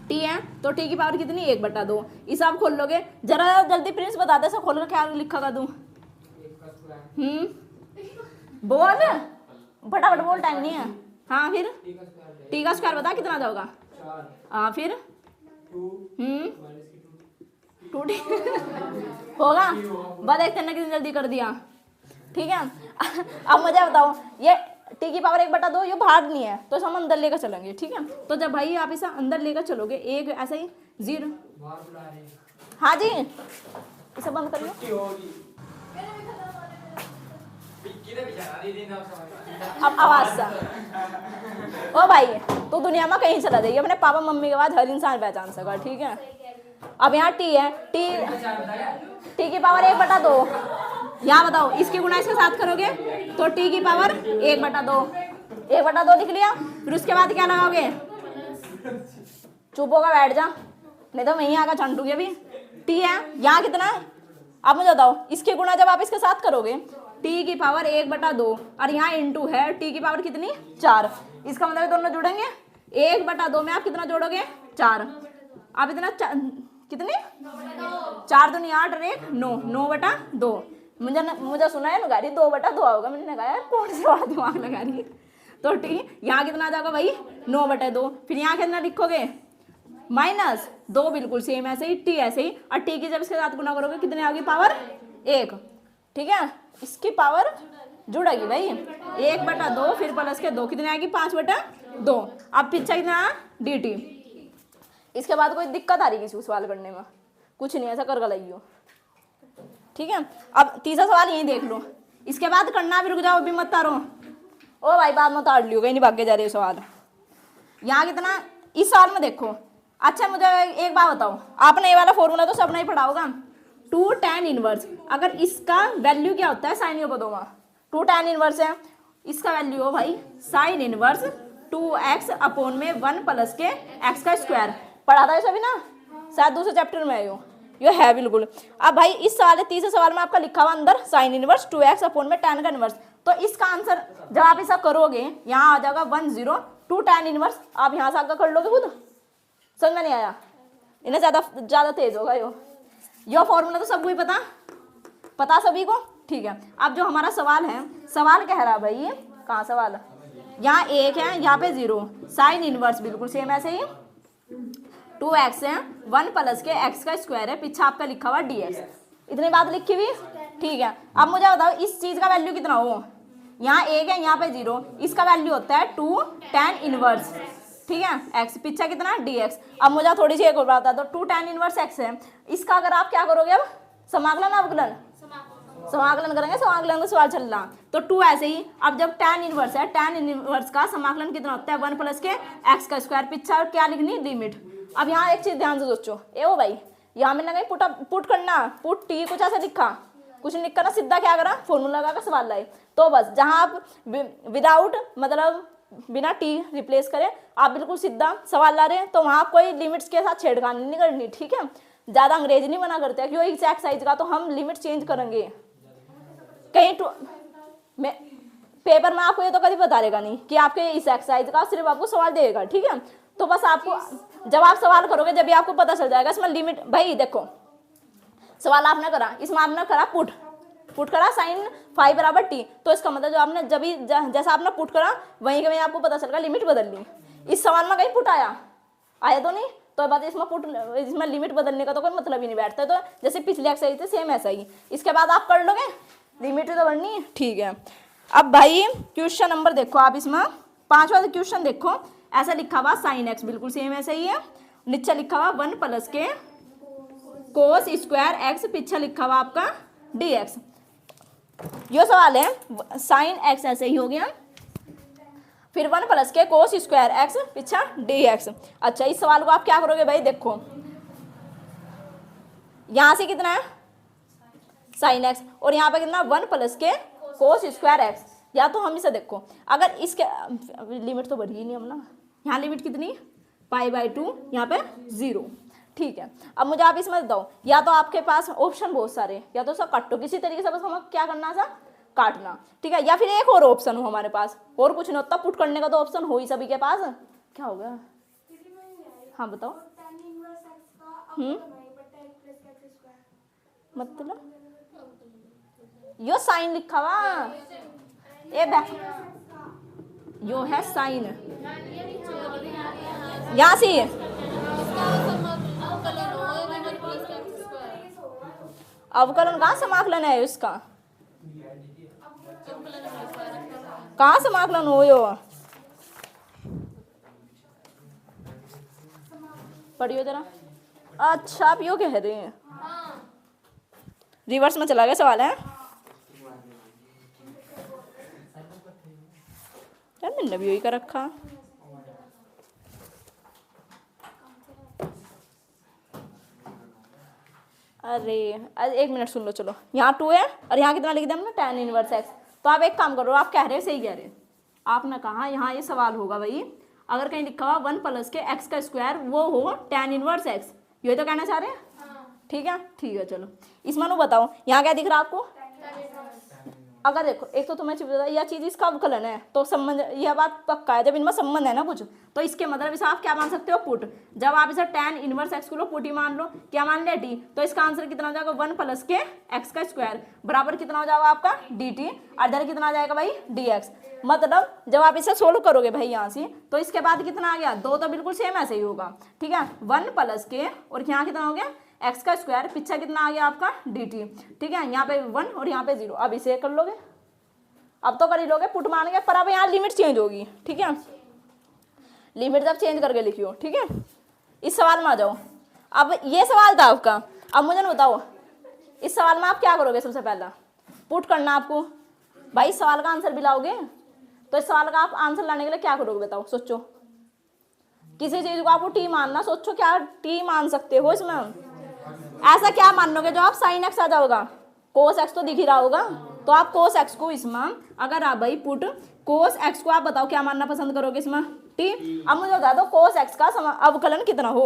टी है तो टी की पावर कितनी 1/2, इसे आप खोल लोगे। जरा जल्दी प्रिंस बता दे खोल कर क्या लिखा तू। बोल फटाफट बोल, टाइम नहीं है। हाँ फिर टी का स्क्वायर बता कितना जाएगा। हाँ फिर 2t होगा। बस एक ने कितनी जल्दी कर दिया। ठीक है अब मुझे बताओ, ये टी की पावर 1/2 ये बाहर नहीं है तो हम अंदर लेकर चलेंगे। ठीक है तो जब भाई आप इसे अंदर लेकर चलोगे, एक ऐसा ही 0। हाँ जी इसे बंद कर लो। अब आवाज सा ओ भाई तो दुनिया में कहीं चला जाइए, अपने पापा मम्मी के बाद हर इंसान पहचान सका। ठीक है अब यहाँ टी है, टी की पावर 1/2। यहाँ बताओ इसकी गुणा इसके साथ करोगे तो टी की पावर 1/2 लिख लिया। फिर उसके बाद क्या लगाओगे, चुप होगा बैठ जा नहीं तो मैं ही आकर छंटूगी अभी। टी है यहाँ कितना है, अब मुझे बताओ इसकी गुणा जब आप इसके साथ करोगे टी की पावर 1/2 और यहाँ इंटू है टी की पावर कितनी 4। इसका मतलब दोनों जुड़ेंगे 1/2 में आप कितना जोड़ोगे 4। आप इतना कितनी 4 दूनी 8 और 1 9, 9/2। मुझे सुना है गाड़ी 2/2 होगा, मैंने कहा यार कौन सी बात दिमाग लगा रही है। तो टी यहाँ कितना आ जाएगा भाई 9/2। फिर यहाँ कितना लिखोगे -2 बिल्कुल सेम ऐसे ही, टी ऐसे ही, और टी की जब इसके साथ गुना करोगे कितने आगे पावर 1। ठीक है इसकी पावर जुड़ेगी भाई 1/2 फिर प्लस के 2 कितने आएगी 5/2। अब पीछे कितना dt। इसके बाद कोई दिक्कत आ रही किसी को सवाल करने में, कुछ नहीं ऐसा कर गलाइयो। ठीक है अब तीसरा सवाल यही देख लो, इसके बाद करना भी रुक जाओ अभी मत तारो। ओ भाई बाद में ताड़ लियो कहीं नहीं भागे जा रहे सवाल। यहाँ कितना इस सवाल में देखो। अच्छा मुझे एक बात बताओ, आपने ये वाला फॉर्मूला तो सब नहीं पढ़ा होगा 2 tan इनवर्स। अगर इसका वैल्यू क्या होता है साइन ये बताओ। 2 tan इनवर्स है, इसका वैल्यू हो भाई साइन इनवर्स 2x अपॉन में 1 प्लस के x का स्क्वायर। पढ़ा था ये सभी ना, शायद दूसरे चैप्टर में आयो ये है बिल्कुल। अब भाई इस सवाल तीसरे सवाल में आपका लिखा हुआ अंदर साइन इनवर्स 2x अपॉन में tan का इनवर्स। तो इसका आंसर जब आप ऐसा करोगे यहाँ आ जाएगा 102 tan इनवर्स। आप यहाँ से आगे कर लोगे खुद, समझ में नहीं आया, इन्हें ज़्यादा तेज होगा यो फॉर्मूला तो सबको ही पता सभी को। ठीक है अब जो हमारा सवाल है, सवाल कह रहा भाई ये कहाँ सवाल, यहाँ 1 है यहाँ पे 0, साइन इनवर्स बिल्कुल सेम ऐसे ही 2x है 1 प्लस के x का स्क्वायर है, पीछे आपका लिखा हुआ dx। इतनी बात लिखी हुई। ठीक है अब मुझे बताओ इस चीज़ का वैल्यू कितना हो, यहाँ 1 है यहाँ पे 0, इसका वैल्यू होता है 2 tan इनवर्स। ठीक है x पीछे कितना dx। अब मुझे थोड़ी सी एक और बात है, तो 2 tan इनवर्स x है, इसका अगर आप क्या करोगे अब समाकलन अवकलन समाकलन करेंगे, समाकलन का सवाल चल रहा तो 2 ऐसे ही। अब जब tan इनवर्स है, tan इनवर्स का समाकलन कितना होता है 1 प्लस के x का स्क्वायर, पीछे और क्या लिखनी लिमिट। अब यहाँ एक चीज ध्यान से सोचो, ए ओ भाई यहाँ मैंने कहीं पुट करना, पुट टी कुछ ऐसा लिखा, कुछ नहीं लिखा ना, सीधा क्या करा फॉर्मूला लगा कर सवाल लाए। तो बस जहाँ आप विदाउट मतलब बिना टी रिप्लेस करें आप बिल्कुल सीधा सवाल ला रहे हैं, तो वहाँ कोई लिमिट्स के साथ छेड़खानी नहीं करनी। ठीक है ज़्यादा अंग्रेजी नहीं बना करते क्यों इस एक्सरसाइज का तो हम लिमिट चेंज करेंगे कहीं मैं पेपर में आपको ये तो कभी बता देगा नहीं कि आपके इस एक्सरसाइज का सिर्फ आपको सवाल देगा। ठीक है तो बस आपको जब आप सवाल करोगे जब भी आपको पता चल जाएगा इसमें लिमिट। भाई देखो सवाल आपने करा, इसमें आपने करा पुट करा साइन 5 बराबर टी, तो इसका मतलब जो आपने जब भी जैसा आपने पुट करा वहीं के वहीं आपको पता चल गया लिमिट बदल ली। इस सवाल में कहीं पुट आया तो नहीं, तो बात इसमें लिमिट बदलने का तो कोई मतलब ही नहीं बैठता। तो जैसे पिछले एक्सरसाइज थे सेम ऐसा ही, इसके बाद आप कर लोगे लिमिट तो बढ़नी है। ठीक है अब भाई क्वेश्चन नंबर देखो आप, इसमें 5वां क्वेश्चन देखो, ऐसा लिखा हुआ साइन एक्स बिल्कुल सेम ऐसा ही है, नीचे लिखा हुआ 1 प्लस के कोस स्क्वायर एक्स, पीछे लिखा हुआ आपका dx। यो सवाल है साइन एक्स ऐसे ही हो गया, फिर 1 प्लस के कोस स्क्वायर एक्स पीछे dx। अच्छा इस सवाल को आप क्या करोगे भाई, देखो यहां से कितना है साइन एक्स, और यहाँ पे कितना 1 प्लस के कोस स्क्वायर एक्स। या तो हम इसे देखो, अगर इसके लिमिट तो बढ़ी ही नहीं हम ना, यहाँ लिमिट कितनी π/2, यहाँ पे 0। ठीक है, अब मुझे आप इसमें बताओ, या तो आपके पास ऑप्शन बहुत सारे, या तो सब काटो किसी तरीके से, बस हमें क्या करना था, काटना। ठीक है, या फिर एक और ऑप्शन हो हमारे पास, और कुछ नहीं होता, पुट करने का तो ऑप्शन हो ही सभी के पास। क्या होगा, हाँ बताओ। मतलब यो साइन लिखा हुआ, ए यो है साइन, यहाँ से अवकलन कहाँ समाकलन है उसका, कहाँ समाकलन हो यो, पढ़ियो जरा। अच्छा आप यो कह रहे हैं, रिवर्स में चला गया सवाल है यार, मैंने भी यही कर रखा। अरे एक मिनट सुन लो, चलो यहाँ 2 है और यहाँ कितना लिख दिया हमने tan इनवर्स x। तो आप एक काम करो, आप कह रहे हैं सही कह रहे हैं, आपने कहा यहाँ ये सवाल होगा भाई, अगर कहीं लिखा हुआ 1 प्लस के x का स्क्वायर वो हो tan इनवर्स x, यही तो कहना चाह रहे हैं। ठीक है चलो इसमें नो बताओ यहाँ क्या दिख रहा है आपको। अगर देखो एक तो तुम्हें चीज यह चीज इसका अवकलन है तो संबंध, यह बात पक्का है, जब इनमें संबंध है ना कुछ तो इसके मतलब इसे आप क्या मान सकते हो, पुट। जब आप इसे tan इनवर्स x को लो पुट ही मान लो, क्या मान लिया d, तो इसका आंसर कितना हो जाएगा 1 प्लस के x का स्क्वायर बराबर कितना हो जाएगा आपका dt, और इधर कितना आ जाएगा भाई dx। मतलब जब आप इसे सोल्व करोगे भाई यहाँ से, तो इसके बाद कितना आ गया 2, तो बिल्कुल सेम ऐसे ही होगा। ठीक है, 1 प्लस के और यहाँ कितना हो गया x का स्क्वायर, पीछे कितना आ गया आपका dt। ठीक है, यहाँ पे 1 और यहाँ पे 0, अब इसे कर लोगे, अब तो कर ही लोगे, पुट मान गए, पर अब यहाँ लिमिट चेंज होगी। ठीक है, लिमिट जब चेंज करके लिखियो। ठीक है, इस सवाल में आ जाओ, अब ये सवाल था आपका, अब मुझे ना बताओ इस सवाल में आप क्या करोगे, सबसे पहला पुट करना आपको भाई, इस सवाल का आंसर भी लाओगे, तो इस सवाल का आप आंसर लाने के लिए क्या करोगे बताओ, सोचो, किसी चीज को आपको टी मानना, सोचो क्या टी मान सकते हो इसमें, ऐसा क्या मान लोगे जो आप साइन एक्स आ जाओगा, कोस एक्स तो दिख ही रहा होगा, तो आप कोस एक्स को इसमें, अगर आप भाई पुट कोस एक्स को आप बताओ क्या मानना पसंद करोगे इसमें, टी। अब मुझे बता दो कोस एक्स का अवकलन कितना हो,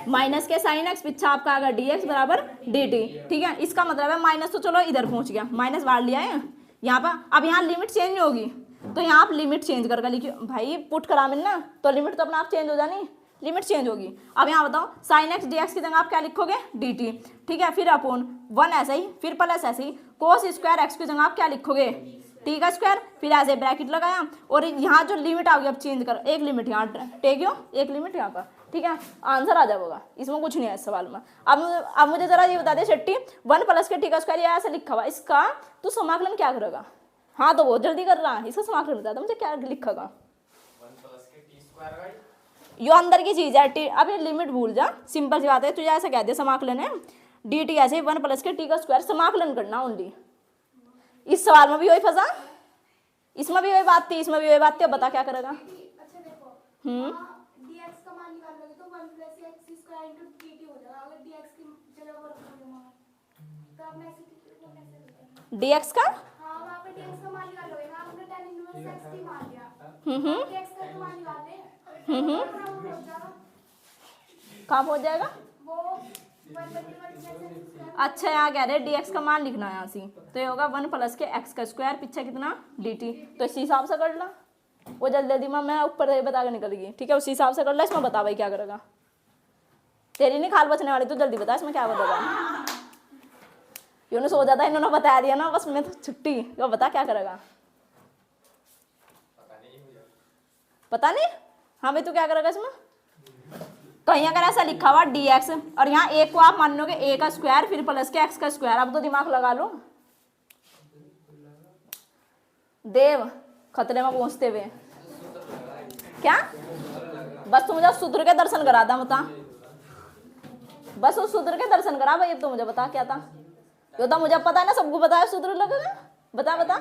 माइनस के साइन एक्स पीछा आपका आएगा डी एक्स बराबर डी टी। ठीक है, इसका मतलब है माइनस तो चलो इधर पहुंच गया, माइनस बाहर लिया है यहाँ पर, अब यहाँ लिमिट चेंज नहीं होगी, तो यहाँ आप लिमिट चेंज करके लिखिए भाई, पुट करा मिलना तो लिमिट तो अपना आप चेंज हो जानी, लिमिट चेंज होगी। अब यहाँ बताओ साइन एक्स डी एक्स की जगह आप क्या लिखोगे डी टी। ठीक है, फिर अपोन 1 ऐसे ही, फिर प्लस ऐसे ही, कोस स्क्वायर एक्स की जगह आप क्या लिखोगे टी का स्क्वायर, फिर ऐसे ब्रैकेट लगाया, और यहाँ जो लिमिट आ गई अब चेंज कर, एक लिमिट यहाँ टेक्यो, एक लिमिट यहाँ पर। ठीक है, आंसर आ जाएगा, इसमें कुछ नहीं है इस सवाल में। अब मुझे जरा ये बता दे शेट्टी, 1 प्लस के टी का स्क्वायर ऐसे लिखा हुआ, इसका तो समाकलन क्या करेगा, हाँ तो बहुत जल्दी कर रहा है, इसका समाकलन बता दो मुझे क्या लिखेगा, यो अंदर की चीज है, अब ये लिमिट भूल जा, सिंपल सी बात है, तुझे ऐसा कह दे समाकलन है डी टी, ऐसे 1 प्लस के टी का स्क्वायर समाकलन करना ओनली। इस सवाल में भी वही फंसा, इसमें भी वही बात थी, इसमें भी वही बात थी, अब बता क्या करेगा। अच्छा देखो, dx का मान निकालोगे तो 1 plus x square into dt हो जाएगा, अगर dx की जगह वो रखोगे तो आप ऐसे dx का, हां वहां पे dx का मान निकालोगे ना, आपने tan इनवर्स x की मान लिया, dx का मान निकाले, कहाँ पहुंच जाएगा वो 1 अच्छा यहाँ कह रहे dx का मान लिखना है यहाँ से, तो ये होगा 1 प्लस के x का स्क्वायर पीछे कितना dt, तो इसी हिसाब से कर ला, वो जल्दी जल्दी में मैं ऊपर बता के निकल गई। ठीक है, उसी हिसाब से कर ला, इसमें बता भाई क्या करेगा, तेरी नहीं खाल बचने वाली, तो जल्दी बता इसमें क्या बताएगा, इन्होंने सो जाता, इन्होंने बता दिया ना बस, मैं तो छुट्टी, वो बता क्या करेगा, पता नहीं, हाँ भाई तू क्या करेगा इसमें, कहीं अगर ऐसा लिखा हुआ dx और यहाँ a को आप मान लोगे a का स्क्वायर फिर प्लस के x का स्क्वायर, अब तो दिमाग लगा लो देव, खतरे में पहुंचते हुए क्या, बस तू मुझे सूत्र के दर्शन करा था, बता बस उस सूत्र के दर्शन करा भाई, अब तो मुझे बता क्या था, यो तो मुझे पता है ना, सबको पता है सूत्र लगेगा, बता बता,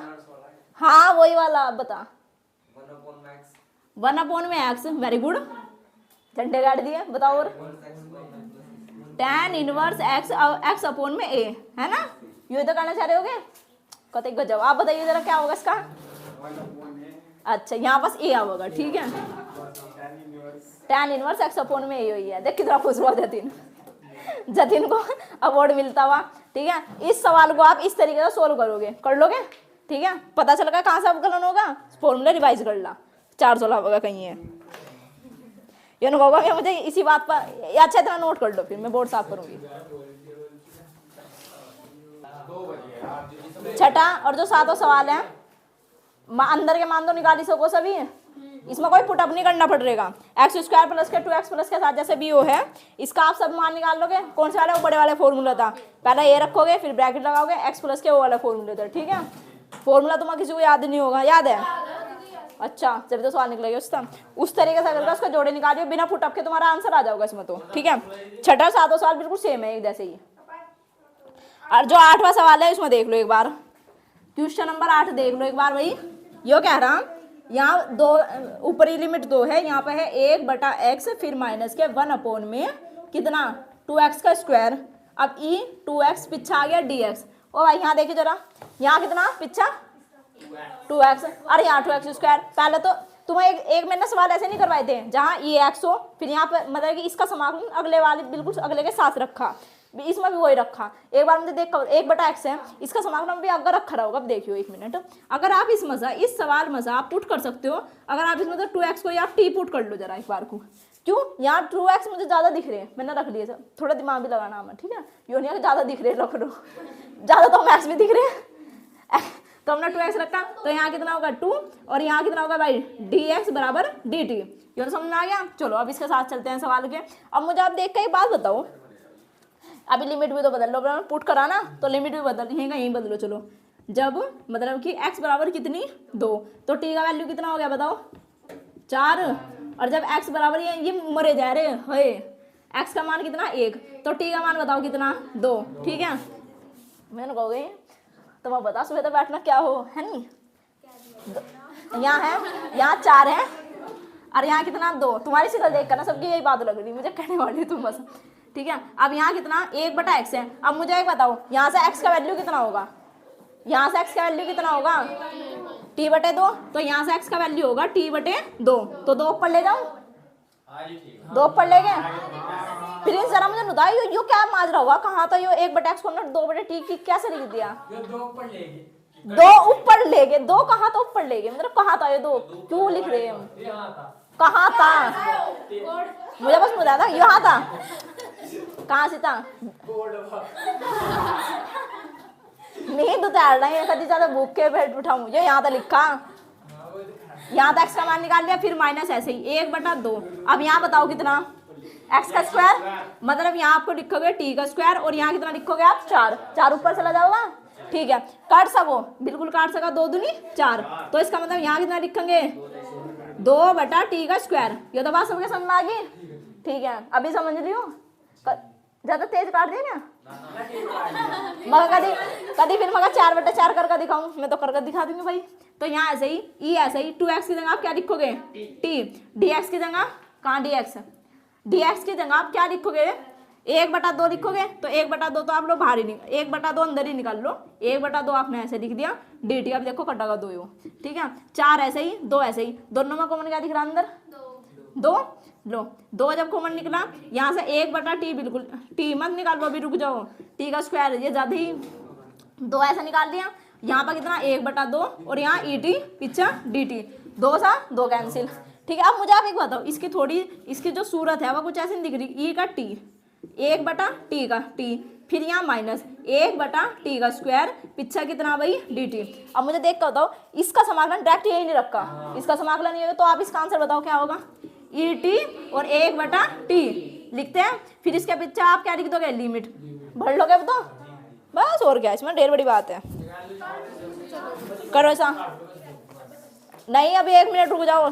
हाँ वही वाला, अब बता 1 अपॉन में x, वेरी गुड, झंडे गाड़ दिए, बताओ और tan इनवर्स x अपॉन में a, है ना? ये तो करना चाह रहे होगे कतई गजब। आप बताइए जरा क्या होगा इसका। अच्छा यहाँ पास a होगा, ठीक है। tan इनवर्स x अपॉन में a हुई है। देख कितना खुश हुआ जतिन को अवार्ड मिलता हुआ, ठीक है। इस सवाल को आप इस तरीके से सोल्व करोगे, कर लोगे, ठीक है। पता चल गया कहाँ से अवकलन होगा, फॉर्मूला रिवाइज कर ला, 416 होगा कहीं है ये ना होगा। मुझे इसी बात पर अच्छा इतना नोट कर लो, फिर मैं बोर्ड साफ करूंगी। छठा और जो सातों सवाल है, अंदर के मान तो निकाल ही सको सभी, इसमें कोई पुटअप नहीं करना पड़ेगा। एक्स स्क्वायर प्लस के 2x प्लस के साथ जैसे भी वो है, इसका आप सब मान निकाल लोगे। कौन से वाले, वो बड़े वाले फॉर्मूला था, पहले ये रखोगे फिर ब्रैकेट लगाओगे, एक्स प्लस के वो वाला फॉर्मूला था, ठीक है। फॉर्मूला तुम्हें किसी को याद नहीं होगा, याद है? अच्छा जब तो सवाल निकलेगा उसका उस तरीके से अगर उसका जोड़े निकालियो बिना पुटअप के, तुम्हारा आंसर आ जाएगा इसमें तो, ठीक है। छठा सातों सवाल बिल्कुल सेम है एक जैसे ही। और जो 8वां सवाल है इसमें देख लो एक बार, क्वेश्चन नंबर 8 देख लो एक बार भाई। यो कह रहा यहाँ दो ऊपरी लिमिट 2 है, यहाँ पे है 1/x फिर माइनस के 1 अपॉन में कितना 2x का स्क्वायर। अब ई 2x पीछा आ गया dx। ओ भाई यहाँ देखिए जरा, यहाँ कितना पीछा 2x और यहाँ 2x स्क्वायर। पहले तो तुम्हें एक मैंने सवाल ऐसे नहीं करवाए थे जहाँ ये x हो, फिर यहाँ पे मतलब कि इसका समाकलन अगले वाले बिल्कुल अगले के साथ रखा, इसमें भी वही रखा। एक बार मुझे देख 1/x है, इसका समाकलन भी अगर रखा रहा होगा। अब देखियो एक मिनट, अगर आप इस सवाल में आप पुट कर सकते हो, अगर आप इसमें तो 2x को आप t पुट कर लो जरा एक बार को। क्यों यहाँ 2x मुझे ज़्यादा दिख रहे हैं, मैंने रख लिए सब, थोड़ा दिमाग भी लगाना हमें, ठीक है। यो नहीं ज़्यादा दिख रहे रख लो, ज़्यादा तो हम x भी दिख रहे हैं तो हमने 2x रखा, तो यहाँ कितना होगा 2 और यहाँ कितना होगा भाई dx बराबर dt। ये तो समझ में आ गया। चलो अब इसके साथ चलते हैं सवाल के। अब मुझे आप देख के एक बात बताओ, अभी लिमिट भी तो बदल लो, पुट करा ना तो लिमिट भी बदल यहीं बदलो। चलो जब मतलब कि x बराबर कितनी 2, तो t का वैल्यू कितना हो गया बताओ 4। और जब x बराबर ये मरे जा रहे है, x का मान कितना 1, तो t का मान बताओ कितना 2, ठीक है। मैंने कहोगे तो मैं बता सुबह तो बैठना क्या हो, है नहीं। यहाँ है, यहाँ 4 है और यहाँ कितना 2। तुम्हारी शक्ल देख कर ना सबकी यही बात लग रही, मुझे कहने वाली तुम बस, ठीक है। अब यहाँ कितना 1/x है। अब मुझे एक बताओ यहाँ से x का वैल्यू कितना होगा, यहाँ से x का वैल्यू कितना होगा t/2, तो यहाँ से x का वैल्यू होगा t/2, तो 2 ऊपर ले जाओ, 2 ऊपर ले गए। फिर जरा मुझे बताओ यो क्या माजरा हुआ, कहाँ था यो 1/x को 2/t की कैसे लिख दिया। 2 ऊपर ले गए, 2 कहाँ तो ऊपर ले गए, मतलब कहाँ था ये 2, क्यों लिख रहे हैं हम, कहाँ था मुझे बस बता था, यहाँ था, कहाँ से था नहीं तो तैयार नहीं कभी ज्यादा भूख के बैठ उठा, मुझे यहाँ था लिखा, यहाँ तक x का मान निकाल लिया, फिर माइनस ऐसे ही 1/2। अब यहाँ बताओ कितना x का स्क्वायर, मतलब यहाँ आपको लिखोगे t का स्क्वायर और यहाँ कितना लिखोगे आप 4 ऊपर चला जाओगा, ठीक है। काट सको, बिल्कुल काट सका, 2 दूनी 4, तो इसका मतलब यहाँ कितना लिखेंगे 2/t का स्क्वायर। ये तो बात सबके समझ में आ गई, ठीक है। अभी समझ रही हो, ज्यादा तेज काट दिया ना मगर कभी फिर मगर 4/4 करके दिखाऊं, मैं तो करके दिखा दूंगी भाई। तो यहाँ ऐसे ही ई ऐसे ही 2x की जगह आप क्या लिखोगे t, dx की जगह कहाँ dx की जगह आप क्या लिखोगे 1/2 लिखोगे, तो 1/2 तो आप लोग बाहर ही 1/2 अंदर ही निकाल लो, 1/2 आपने ऐसे लिख दिया dt। अब देखो कटेगा 2 हो, ठीक है। 4 ऐसे ही 2 ऐसे ही, दोनों में कॉमन क्या दिख रहा अंदर 2 लो, 2 जब कॉमन निकला यहाँ से 1/t, बिल्कुल t मत निकालो अभी, रुक जाओ, t का स्क्वायर ये ज्यादा ही 2 ऐसा निकाल दिया। यहाँ पर कितना 1/2 और यहाँ et पीछा dt, 2 सा 2 कैंसिल, ठीक है। अब मुझे आप एक बताओ, इसकी थोड़ी इसकी जो सूरत है वो कुछ ऐसी नहीं दिख रही, e का t 1/t का t, फिर यहाँ माइनस 1/t का स्क्वायर, पीछा कितना भाई dt। अब मुझे देख कर बताओ इसका समाकलन डायरेक्ट यही नहीं रखा, इसका समाकलन ये, तो आप इसका आंसर बताओ क्या होगा et और 1/t लिखते हैं, फिर इसके पीछे आप क्या लिख दोगे लिमिट भर लोगे तो बस, और क्या इसमें ढेर बड़ी बात है। करो ऐसा, नहीं अभी 1 मिनट रुक जाओ।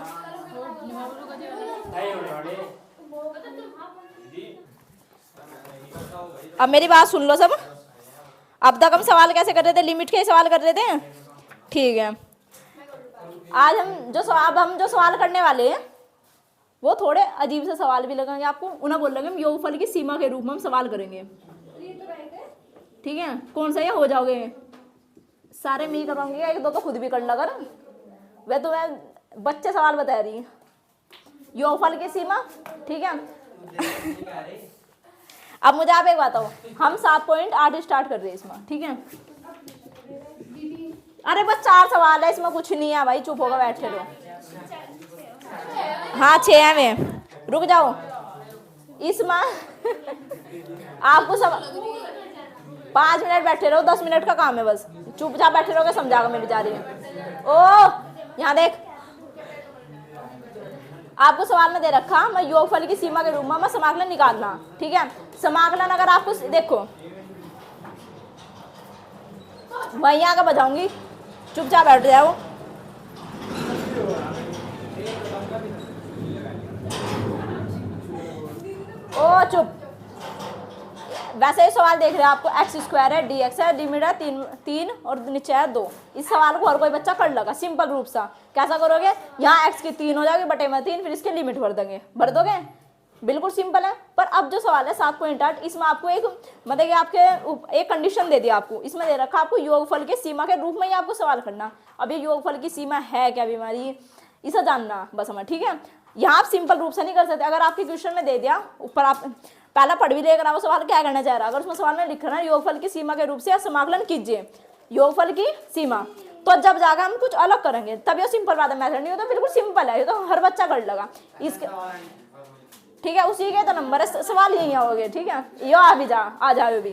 अब मेरी बात सुन लो सब, अब तक हम सवाल कैसे कर रहे थे, लिमिट के सवाल कर रहे थे, ठीक है। आज हम जो सवाल करने वाले हैं वो थोड़े अजीब से सवाल भी लगेंगे आपको, उन्हें बोल लेंगे हम योगफल की सीमा के रूप में हम सवाल करेंगे। ठीक है, कौन सा ये हो जाओगे सारे मैं ही करवाऊंगी, एक दो तो खुद भी कर लगा ना। वह तो मैं बच्चे सवाल बता रही योगफल की सीमा। ठीक है अब मुझे आप एक बताओ, हम 7.8 स्टार्ट कर रहे हैं इसमें। ठीक है अरे बस 4 सवाल है इसमें, कुछ नहीं है भाई, चुप होकर बैठे रहो। हाँ 6 में रुक जाओ इसमें आपको सब 5 मिनट बैठे रहो, 10 मिनट का काम है बस, चुपचाप बैठे रहोगे समझागा मैं बेचारी। ओ यहाँ देख, आपको सवाल में दे रखा मैं योगफल की सीमा के रूप में मैं समाकलन निकालना। ठीक है समाकलन अगर आपको देखो वहीं आकर बजाऊंगी, चुपचाप बैठ जाओ। ओ चुप, वैसे ही सवाल देख रहे हैं आपको, एक्स स्क्वायर है, डी एक्स है, लिमिट है 3 और नीचे है 2। इस सवाल को हर कोई बच्चा कर लगा सिंपल रूप से। कैसा करोगे, यहाँ एक्स की 3 हो जाएगी बटे में 3, फिर इसके लिमिट भर देंगे, भर दोगे, बिल्कुल सिंपल है। पर अब जो सवाल है 7.8, इसमें आपको एक मतलब कि आपके एक कंडीशन दे दिया आपको, इसमें दे रखा आपको योगफल के सीमा के रूप में ही आपको सवाल करना। अब ये योगफल की सीमा है क्या बीमारी, इसे जानना बस हमें। ठीक है यहाँ आप सिंपल रूप से नहीं कर सकते। अगर आपके क्वेश्चन में दे दिया ऊपर, आप पहला पढ़ भी लेकर आप सवाल क्या करना चाह रहा है, अगर उसमें सवाल में लिखना है योगफल की सीमा के रूप से समाकलन कीजिए योगफल की सीमा, तो जब जाकर हम कुछ अलग करेंगे तब ये सिंपल बात है, मैथड नहीं हो तो बिल्कुल सिंपल है, ये तो हर बच्चा कर लगा इसके। ठीक है उसी के तो नंबर है, सवाल यही आओगे। ठीक है यो आ जाओ भी,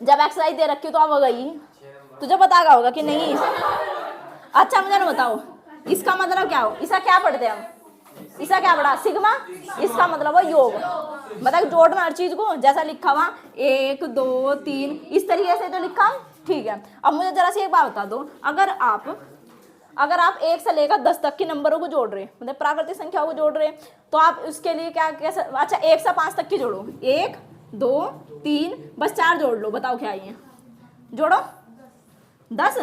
जब एक्सरसाइज दे रखी हो तो आप हो गई, तुझे बतागा होगा कि नहीं। अच्छा मुझे ना बताओ इसका मतलब क्या हो, इसका क्या पढ़ते हम, इसका क्या पढ़ा सिग्मा, इसका मतलब है योग, मतलब जोड़ना हर चीज को, जैसा लिखा हुआ 1 2 3 इस तरीके से तो लिखा। ठीक है अब मुझे जरा सी एक बात बता दो, अगर आप 1 से लेकर 10 तक के नंबरों को जोड़ रहे, मतलब प्राकृतिक संख्याओं को जोड़ रहे, तो आप उसके लिए क्या कैसे, अच्छा 1 से 5 तक की जोड़ो, 1 2 3 बस 4 जोड़ लो, बताओ क्या है, जोड़ो 10।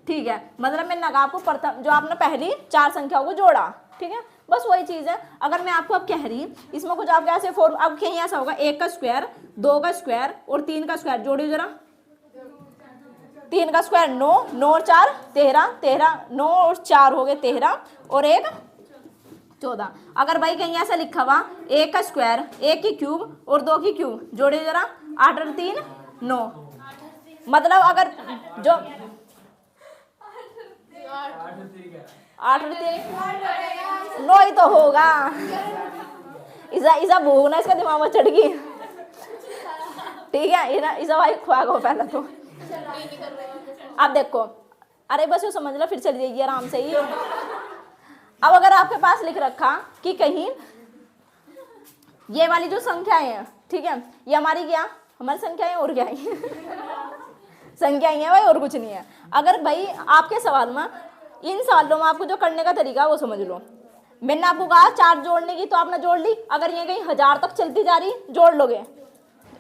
ठीक है मतलब मैंने आपको प्रथम जो आपने पहली 4 संख्याओं को जोड़ा। ठीक है बस वही चीज़ है। अगर मैं आपको अब कह रही इसमें कुछ आप कैसे फॉर्म, अब कहीं ऐसा होगा 1 का स्क्वायर 2 का स्क्वायर और 3 का स्क्वायर, जोड़िए जरा, 3 का स्क्वायर 9, 9 और 4 13, 13 9 और 4 हो गए 13 और 1 14। अगर भाई कहीं ऐसा लिखा हुआ 1 का स्क्वायर 1 की क्यूब और 2 की क्यूब, जोड़िए जरा, 8 और 3 9, मतलब अगर जो 8 और 3 9 ही तो होगा, इसा भूखना इसका दिमाग में चढ़ गई। ठीक है इसा भाई खुआ को पहले तो, अब देखो, अरे बस वो समझ लो फिर चली जाइए आराम से ही। अब अगर आपके पास लिख रखा कि कहीं ये वाली जो संख्याएं हैं, ठीक है ये हमारी क्या, हमारी संख्याएं और क्या है संख्याएं हैं भाई और कुछ नहीं है। अगर भाई आपके सवाल में, इन सवालों में आपको जो करने का तरीका वो समझ लो। मैंने आपको कहा 4 जोड़ने की, तो आपने जोड़ ली, अगर ये कहीं 1000 तक चलती जा रही जोड़ लोगे,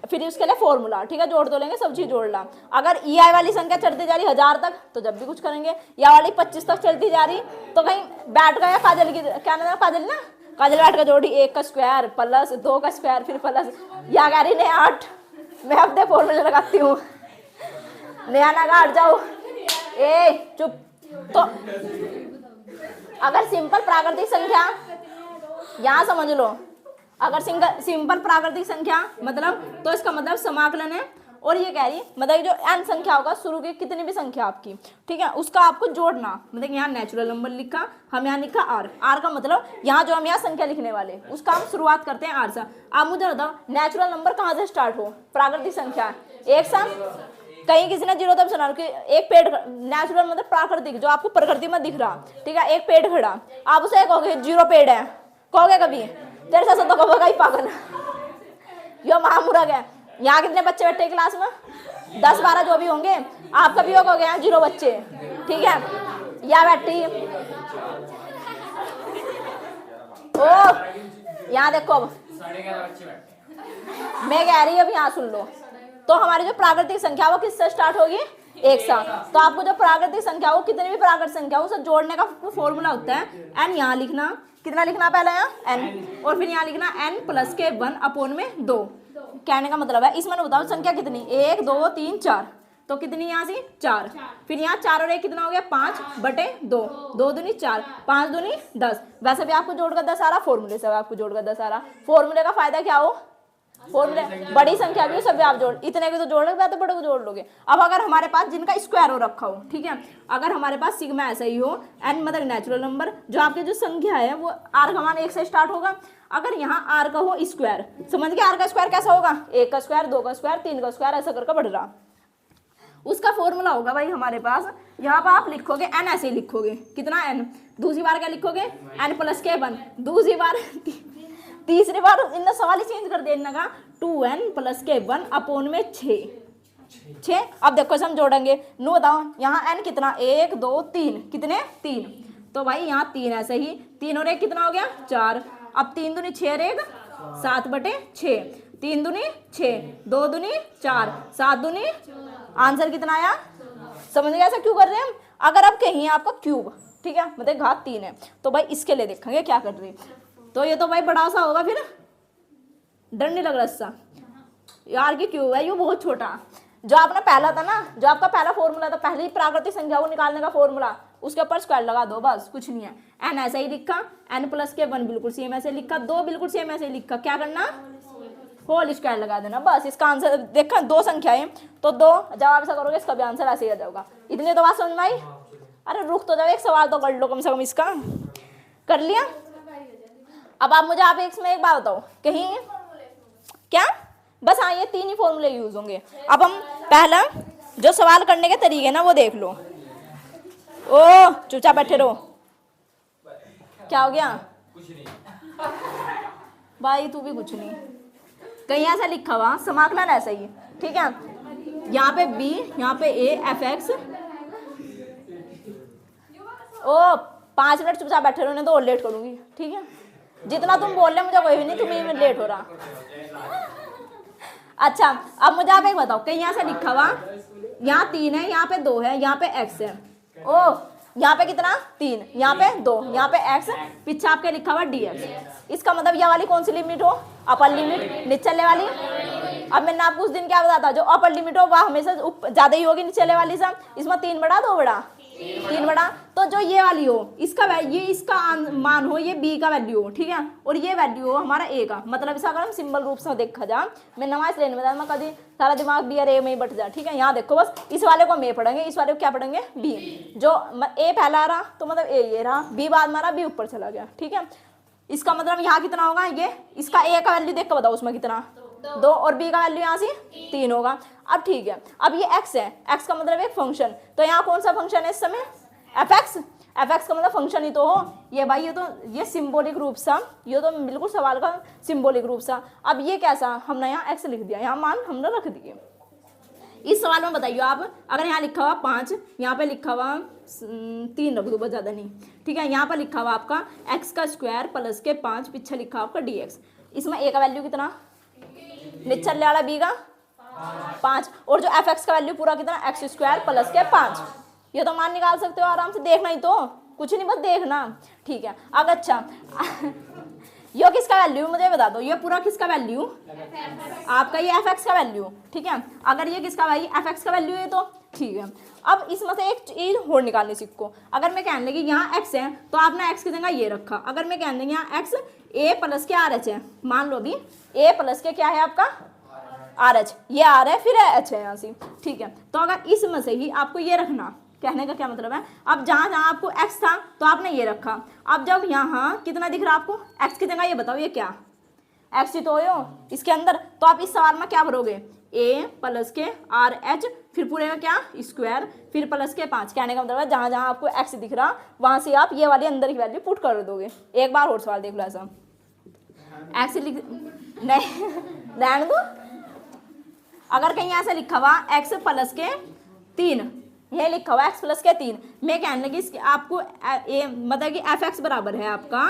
फिर उसके लिए फॉर्मूला, ठीक है जोड़ तो लेंगे, सब चीज जोड़ ला। अगर ई आई वाली संख्या चढ़ती जा रही 1000 तक, तो जब भी कुछ करेंगे, या वाली 25 तक चलती जा रही, तो कहीं बैठ गया काजल की, क्या नाम काजल ना, काजल बैठ कर जोड़ी 1 का स्क्वायर प्लस 2 का स्क्वायर फिर प्लस, या कह रही ने 8, मैं अपने फॉर्मूले लगाती हूँ, नया ना हट जाओ, ए चुप। तो अगर सिंपल प्राकृतिक संख्या, यहाँ समझ लो, अगर सिंपल प्राकृतिक संख्या मतलब, तो इसका मतलब समाकलन है। और ये कह रही मतलब जो n संख्या होगा, शुरू की कितनी भी संख्या आपकी, ठीक है उसका आपको जोड़ना, मतलब यहाँ नेचुरल नंबर लिखा, हम यहाँ लिखा r का मतलब यहाँ जो हम यहाँ संख्या लिखने वाले उसका हम शुरुआत करते हैं r से। आप मुझे बताओ नेचुरल नंबर कहाँ से स्टार्ट हो, प्राकृतिक संख्या 1 से, कहीं किसी ने 0 तक सुना कि एक पेड़, नेचुरल मतलब प्राकृतिक जो आपको प्रकृति में दिख रहा, ठीक है एक पेड़ खड़ा, आप उसे कहोगे 0 पेड़ है, कहोगे कभी, तेरे से तो कहोगे ही पागल, यो महामुरग है। यहाँ कितने बच्चे बैठे क्लास में, 10-12 जो भी होंगे, आप कभी हो गए 0 बच्चे, ठीक है या बैठी। ओ यहाँ देखो, अब मैं कह रही हूँ अब यहाँ सुन लो, तो हमारी जो प्राकृतिक संख्या वो किससे स्टार्ट होगी, एक साथ। तो आपको जो प्राकृतिक संख्या हो, कितनी भी प्राकृतिक संख्या हो, उसे जोड़ने का फॉर्मूला होता है एन। यहाँ लिखना, कितना लिखना पहले यहाँ एन, और फिर यहाँ लिखना एन प्लस के 1 अपॉन में 2। कहने का मतलब है इसमें बताओ संख्या कितनी, 1 2 3 4, तो कितनी यहाँ से 4, फिर यहाँ 4 और 1 कितना हो गया 5/2, 2 दूनी 4, 5 दूनी 10। वैसे भी आपको जोड़कर 10 आ रहा, फॉर्मूले से आपको जोड़कर 10 आ रहा। फॉर्मूले का फायदा क्या हो, फॉर्मूले बड़ी संख्या भी हो सब आप जोड़, इतने की तो जोड़ लोगे तो बड़े को जोड़ लोगे। अब अगर हमारे पास जिनका स्क्वायर हो रखा हो, ठीक है, अगर हमारे पास सिग्मा ऐसा ही हो, एन मतलब नेचुरल नंबर, जो आपके जो संख्या है वो आर का मान 1 से स्टार्ट होगा। अगर यहाँ आर का हो स्क्वायर, समझ गए आर का स्क्वायर कैसा होगा, 1 का स्क्वायर, 2 का स्क्वायर, 3 का स्क्वायर, ऐसा करके बढ़ रहा। उसका फॉर्मूला होगा भाई हमारे पास, यहाँ पर आप लिखोगे एन, ऐसे ही लिखोगे, कितना एन, दूसरी बार क्या लिखोगे एन प्लस के 1, दूसरी बार तीसरी बार इनने सवाल ही चेंज कर देना का 2n प्लस के 1 अपॉन में 6। अब देखो हम जोड़ेंगे, नो बताओ यहाँ n कितना, 1 2 3, कितने 3, तो भाई यहाँ 3 ऐसे ही, 3 और 1 कितना हो गया 4। अब 3 दूनी 6 और 1 7/6, 3 दूनी 6, 2 दूनी 4, 7 दूनी, आंसर कितना आया, समझ गए ऐसा क्यों कर रहे हैं हम। अगर अब कहीं आपका क्यूब, ठीक है, मतलब घात 3 है, तो भाई इसके लिए देखेंगे क्या कर रहे हैं। तो ये तो भाई बड़ा सा होगा, फिर डर नहीं लग रहा इससा, यार की क्यों है ये बहुत छोटा। जो आपने पहला था ना, जो आपका पहला फॉर्मूला था, पहली प्राकृतिक संख्या को निकालने का फॉर्मूला, उसके ऊपर स्क्वायर लगा दो, बस कुछ नहीं है। एन ऐसा ही लिखा, एन प्लस के 1 बिल्कुल सेम ऐसे लिखा, 2 बिल्कुल सेम ऐसे लिखा, क्या करना होल स्क्वायर लगा देना, बस। इसका आंसर देखा, 2 संख्याएं तो 2, जब आप ऐसा करोगे इसका भी आंसर ऐसे ही आ जाएगा। इतनी तो बात समझ में आई। अरे रुक तो जाओ, एक सवाल तो कर लो कम से कम, इसका कर लिया। अब आप मुझे आप इसमें एक बात बताओ, कहीं क्या, बस हाँ ये 3 ही फॉर्मूले यूज होंगे। अब हम पहला जो सवाल करने के तरीके ना वो देख लो। ओ चुपचाप बैठे रहो, क्या हो गया भाई, तू भी कुछ नहीं, कहीं ऐसा लिखा हुआ समाकलन ऐसा ही, ठीक है, यहाँ पे b, यहाँ पे a f(x), ओ 5 मिनट चुपचाप बैठे रहो, नहीं तो और लेट करूंगी, ठीक है। जितना तुम बोल रहे मुझे कोई भी नहीं, तुम्हें लेट हो रहा। अच्छा अब मुझे आप एक बताओ, कहीं यहाँ से लिखा हुआ, यहाँ 3 है, यहाँ पे 2 है, यहाँ पे x है, ओ यहाँ पे कितना 3, यहाँ पे 2, यहाँ पे x, पीछे आपके लिखा हुआ dx। इसका मतलब यह वाली कौन सी लिमिट हो, अपर लिमिट, नीचे वाली। अब मैंने आपको उस दिन क्या बताया था, जो अपर लिमिट हो वह हमेशा ज्यादा ही होगी नीचे वाली से। इसमें 3 बड़ा 2 बड़ा, 3 बड़ा, तो जो ये वाली हो इसका ये इसका मान हो, ये b का वैल्यू हो, ठीक है, और ये वैल्यू हो हमारा a का। मतलब इसका अगर हम सिंबल रूप से देखा जाए, मैं नमाज लेने में मैं कभी सारा दिमाग b और a में ही बट जाए, ठीक है। यहाँ देखो बस, इस वाले को हम a पढ़ेंगे, इस वाले को क्या पढ़ेंगे b। जो a पहला आ रहा तो मतलब a ये रहा, b बाद में आ रहा, b ऊपर चला गया, ठीक है। इसका मतलब यहाँ कितना होगा, ये इसका a का वैल्यू देख कर बताओ उसमें कितना 2, और b का वैल्यू यहाँ से 3 होगा। अब ठीक है, अब ये x है, x का मतलब एक फंक्शन, तो यहाँ कौन सा फंक्शन है इस समय, fx। fx का मतलब फंक्शन ही तो हो ये भाई, ये तो ये सिंबॉलिक रूप सा, ये तो बिल्कुल सवाल का सिंबॉलिक रूप सा। अब ये कैसा, हमने यहाँ x लिख दिया, यहाँ मान हमने रख दिए। इस सवाल में बताइए आप, अगर यहाँ लिखा हुआ 5, यहाँ पे लिखा हुआ 3 रख दो, बस ज़्यादा नहीं, ठीक है। यहाँ पर लिखा हुआ आपका x का स्क्वायर प्लस के 5, पीछे लिखा हुआ आपका dx। इसमें a का वैल्यू कितना, नीचे वाला b का 5, और जो fx का वैल्यू पूरा कितना, x स्क्वायर प्लस के 5। ये तो मान निकाल सकते हो आराम से, देखना ही तो कुछ नहीं, बस देखना, ठीक है। अब अच्छा ये किसका वैल्यू मुझे बता दो, ये पूरा किसका वैल्यू, आपका ये fx का वैल्यू, ठीक है। अगर ये किसका भाई fx का वैल्यू है तो ठीक है। अब इसमें से एक चीज और निकालनी सीखो। अगर मैं कहने लगी यहाँ x है तो आपने x की जगह ये रखा। अगर मैं कहने लगी यहाँ x a प्लस के आर एच है, मान लो अभी a प्लस के क्या है आपका आर एच, ये आर है फिर एच है यहाँ से, ठीक है। तो अगर इसमें से ही आपको ये रखना, कहने का क्या मतलब है, अब जहाँ जहाँ आपको x था तो आपने ये रखा। अब जब यहाँ कितना दिख रहा है आपको, x की जगह ये बताओ ये क्या, x ही तो हो इसके अंदर, तो आप इस सवाल में क्या भरोगे, a प्लस के आर एच, फिर पूरे का क्या स्क्वायर, फिर प्लस के 5। कहने का मतलब है जहाँ जहाँ आपको x दिख रहा वहाँ से आप ये वाली अंदर की वैल्यू पुट कर दोगे। एक बार और सवाल देख लो, ऐसा x लिख नहीं रहने दो। अगर कहीं ऐसे लिखा हुआ x प्लस के 3, ये लिखा हुआ x प्लस के 3, मैं कहने लगी इसके आपको मतलब कि fx बराबर है आपका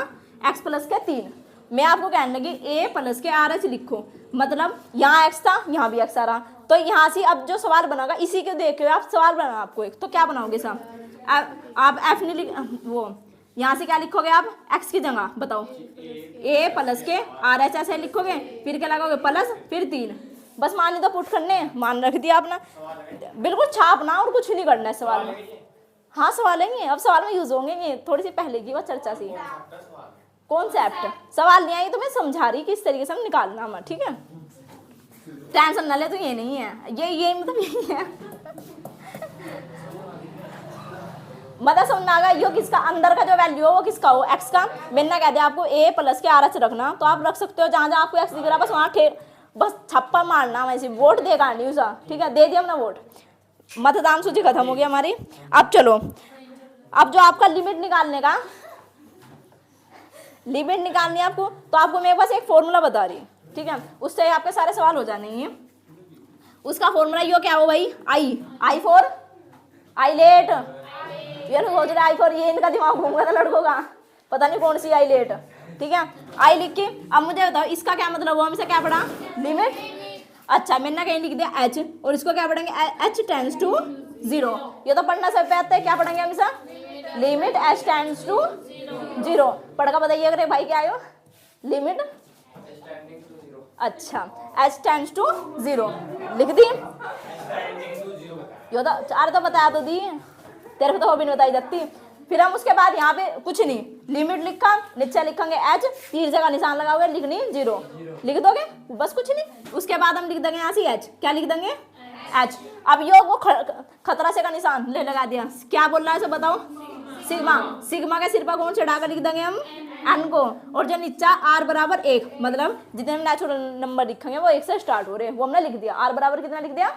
x प्लस के 3, मैं आपको कहने लगी a प्लस के आर एच लिखो। मतलब यहाँ x था, यहाँ भी x आ रहा, तो यहाँ से अब जो सवाल बनाओगा इसी के देख के आप सवाल बनाओ आपको एक, तो क्या बनाओगे साहब आप एफ नहीं लिख वो यहाँ से क्या लिखोगे आप एक्स की जगह बताओ ए प्लस के आर एच ऐसे लिखोगे, फिर क्या लगाओगे प्लस फिर 3, बस मान ली तो पुट करने मान रख दिया आपने, बिल्कुल छापना और कुछ नहीं करना है सवाल में। हाँ सवाल है अब सवाल में यूज होंगे ये, थोड़ी सी पहले की वो चर्चा सी कॉन्सेप्ट सवाल नहीं आई तो मैं समझा रही कि इस तरीके से हम निकालना हमारा, ठीक है टेंशन न ले, तो ये नहीं है ये मतलब यही है मतलब समझ में आ गया। यो किसका अंदर का जो वैल्यू हो वो किसका हो एक्स का, मैंने कह दिया आपको ए प्लस के आर एच रखना, तो आप रख सकते हो जहाँ जहाँ आपको एक्स दिख रहा है बस वहाँ बस छप्पा मारना वैसे, वोट देगा नहीं उसका, ठीक है दे दिया हमने वोट, मतदान सूची खत्म हो गई हमारी। अब चलो अब जो आपका लिमिट निकालने का लिमिट निकालनी है आपको, तो आपको मेरे पास एक फॉर्मूला बता रही, ठीक है उससे आपके सारे सवाल हो जाने हैं। उसका फॉर्मूला यो क्या हो भाई आई फॉर आईलेट, ये सोच रहे आई फॉर, ये इनका दिमाग घूम गया था लड़कों का, पता नहीं कौन सी आईलेट, ठीक है आई लिख के। अब मुझे बताओ इसका क्या मतलब हुआ, हमसे क्या पढ़ा लिमिट, अच्छा मैंने कहीं लिख दिया एच, और इसको क्या पढ़ेंगे एच टेंड्स टू 0, ये तो पढ़ना सब पे आता है, क्या पढ़ेंगे हमेशा लिमिट एच टेंड्स टू 0, पढ़कर बताइए अगर भाई क्या आयो लिमिट, अच्छा एच टेंड्स टू 0 लिख दी, यो तो अरे तो बताया तो दी तेरे को तो वो भी नहीं बताई जाती। फिर हम उसके बाद यहाँ पे कुछ नहीं लिमिट लिखा, नीचे लिखेंगे एच, 3 जगह निशान लगाओगे लिखनी 0 लिख दोगे बस कुछ नहीं, उसके बाद हम लिख देंगे यहाँ से एच, क्या लिख देंगे एच। अब यो वो खतरा से का निशान ले लगा दिया, क्या बोल रहा है सो बताओ सिग्मा, सिग्मा के सिर पर कौन चढ़ाकर लिख देंगे हम एन को, और जो नीचा आर बराबर 1, मतलब जितने हम नेचुरल नंबर लिखेंगे वो 1 से स्टार्ट हो रहे हैं, वो हमने लिख दिया, आर बराबर कितना लिख दिया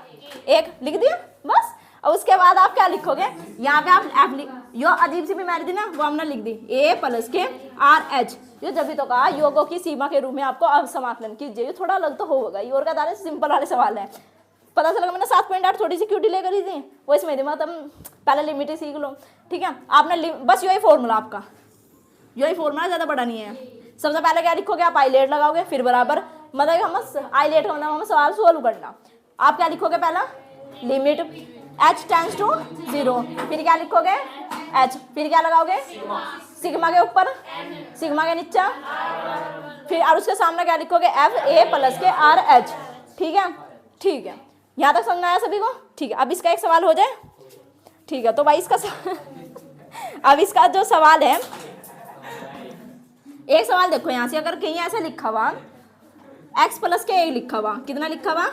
1 लिख दिया बस। और उसके बाद आप क्या लिखोगे यहाँ पे आप एफ यो अजीब सी बीमारी थी ना वो हमने लिख दी ए प्लस के आर एच, ये जब भी तो कहा योगों की सीमा के रूप में आपको अब समाकलन कीजिए, ये थोड़ा अलग तो होगा, ये और का दारे सिंपल वाले सवाल है, पता चला मैंने 7.8 थोड़ी सी क्यूटी लेकर ही थी वो इसमें थी, मतलब पहले लिमिट ही सीख लो, ठीक है आपने बस यही फॉर्मूला आपका, यही फॉर्मूला ज़्यादा बड़ा नहीं है। सबसे पहले क्या लिखोगे आप आईलेट लगाओगे, फिर बराबर मतलब हम आईलेट का मतलब हमें सवाल सोल्व करना, आप क्या लिखोगे पहला लिमिट एच टेंड्स टू 0, फिर क्या लिखोगे एच, फिर क्या लगाओगे सिग्मा के ऊपर सिग्मा के नीचे, फिर और उसके सामने क्या लिखोगे एफ ए प्लस के आर एच, ठीक है यहाँ तक समझ में आया सभी को, ठीक है। अब इसका एक सवाल हो जाए, ठीक है तो भाई इसका अब इसका जो सवाल है एक सवाल देखो यहाँ से, अगर कहीं ऐसा लिखा हुआ x प्लस के a लिखा हुआ, कितना लिखा हुआ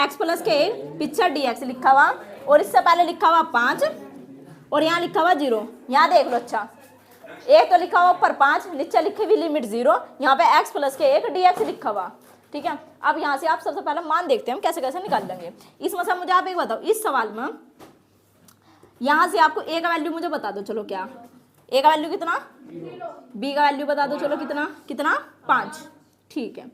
x प्लस के a, पीछे dx लिखा हुआ, और इससे पहले लिखा हुआ 5 और यहाँ लिखा हुआ 0, यहाँ देख लो अच्छा एक तो लिखा हुआ ऊपर 5, नीचे लिखी हुई लिमिट 0, यहाँ पे x प्लस के 1 dx लिखा हुआ, ठीक है। अब यहाँ से आप सबसे पहले मान देखते हैं हम कैसे कैसे निकाल लेंगे इसमें से। मुझे आप एक बताओ इस सवाल में यहाँ से आपको a का वैल्यू मुझे बता दो, चलो क्या a का वैल्यू कितना, b का वैल्यू बता दो चलो कितना 5, ठीक है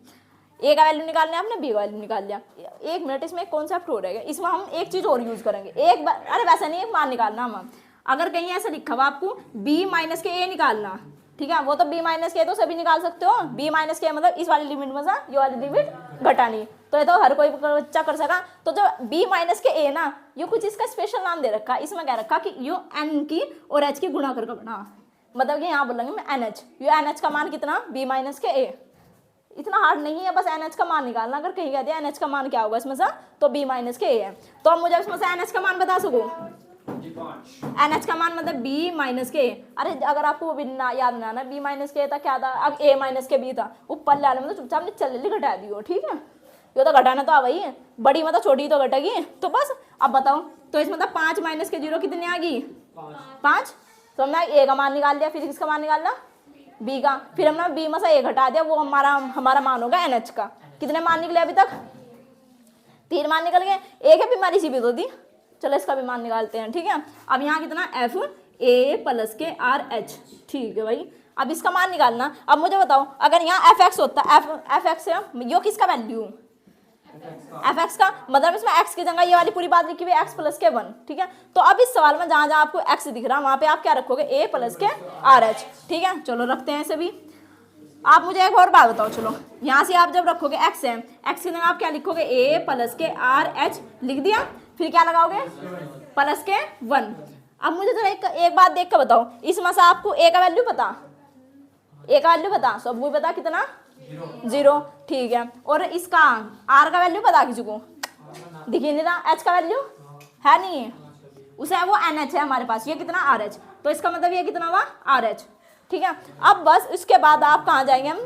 a का वैल्यू निकाल लिया आपने, b का वैल्यू निकाल लिया। 1 मिनट इसमें एक कॉन्सेप्ट हो रहेगा, इसमें हम एक चीज़ और यूज़ करेंगे, एक बार अरे वैसा नहीं एक मान निकालना हम, अगर कहीं ऐसा लिखा हुआ आपको b माइनस के a निकालना, ठीक है वो तो b माइनस के तो सभी निकाल सकते हो, b माइनस के मतलब इस वाली लिमिट में से ये वाली लिमिट घटानी, तो ये तो हर कोई बच्चा कर सका। तो जो b माइनस के a ना ये कुछ इसका स्पेशल नाम दे रखा, इसमें क्या रखा कि यो n की और h की गुणा करके बना, मतलब कि यहाँ बोलेंगे मैं NH, यो NH का मान कितना b माइनस के a, इतना हार्ड नहीं है, बस NH का मान निकालना, अगर कहीं कह दिया NH का मान क्या होगा इसमें से तो b माइनस के a है, तो अब मुझे इसमें से NH का मान बता सको, NH का मान मतलब b माइनस के a, अरे अगर आपको वो भी ना याद ना आना b माइनस के था क्या था, अब a माइनस के b था, ऊपर ले मतलब चुपचाप ने चल घटा दियो, ठीक है ये तो घटाना तो आ वही है, बड़ी मतलब छोटी तो घटेगी, तो बस अब बताओ तो इसमें मतलब 5 माइनस के 0 कितनी आ गई 5, तो हमने a का मान निकाल दिया, फिर किसका मान निकालना b का, फिर हमने b में से a घटा दिया, वो हमारा मान होगा NH का। कितने मान निकले अभी तक 3 मान निकल गए, एक है बीमारी सी भी तो दी, चलो इसका भी मान निकालते हैं, ठीक है। अब यहाँ कितना एफ ए प्लस के आर एच, ठीक है भाई अब इसका मान निकालना। अब मुझे बताओ अगर यहाँ एफ एक्स होता एफ एक्स यो किसका वैल्यू एफ एक्स का, मतलब इसमें एक्स की जगह ये वाली पूरी बात लिखी हुई एक्स प्लस के 1, ठीक है। तो अब इस सवाल में जहाँ जहाँ आपको एक्स दिख रहा है वहाँ पे आप क्या रखोगे ए प्लस के आर एच, ठीक है चलो रखते हैं सभी। आप मुझे एक और बात बताओ, चलो यहाँ से आप जब रखोगे एक्स है, एक्स की जगह आप क्या लिखोगे, ए प्लस के आर एच लिख दिया, फिर क्या लगाओगे प्लस के 1। अब मुझे जरा एक बात देख कर बताओ, इसमें से आपको ए का वैल्यू पता, ए का वैल्यू पता, सबको पता कितना 0, ठीक है। और इसका आर का वैल्यू पता किसी को, दिखी नहीं रहा, एच का वैल्यू है नहीं है, उसे वो एन एच है हमारे पास, ये कितना आर एच, तो इसका मतलब ये कितना हुआ आर एच, ठीक है। अब बस उसके बाद आप कहाँ जाएंगे हम,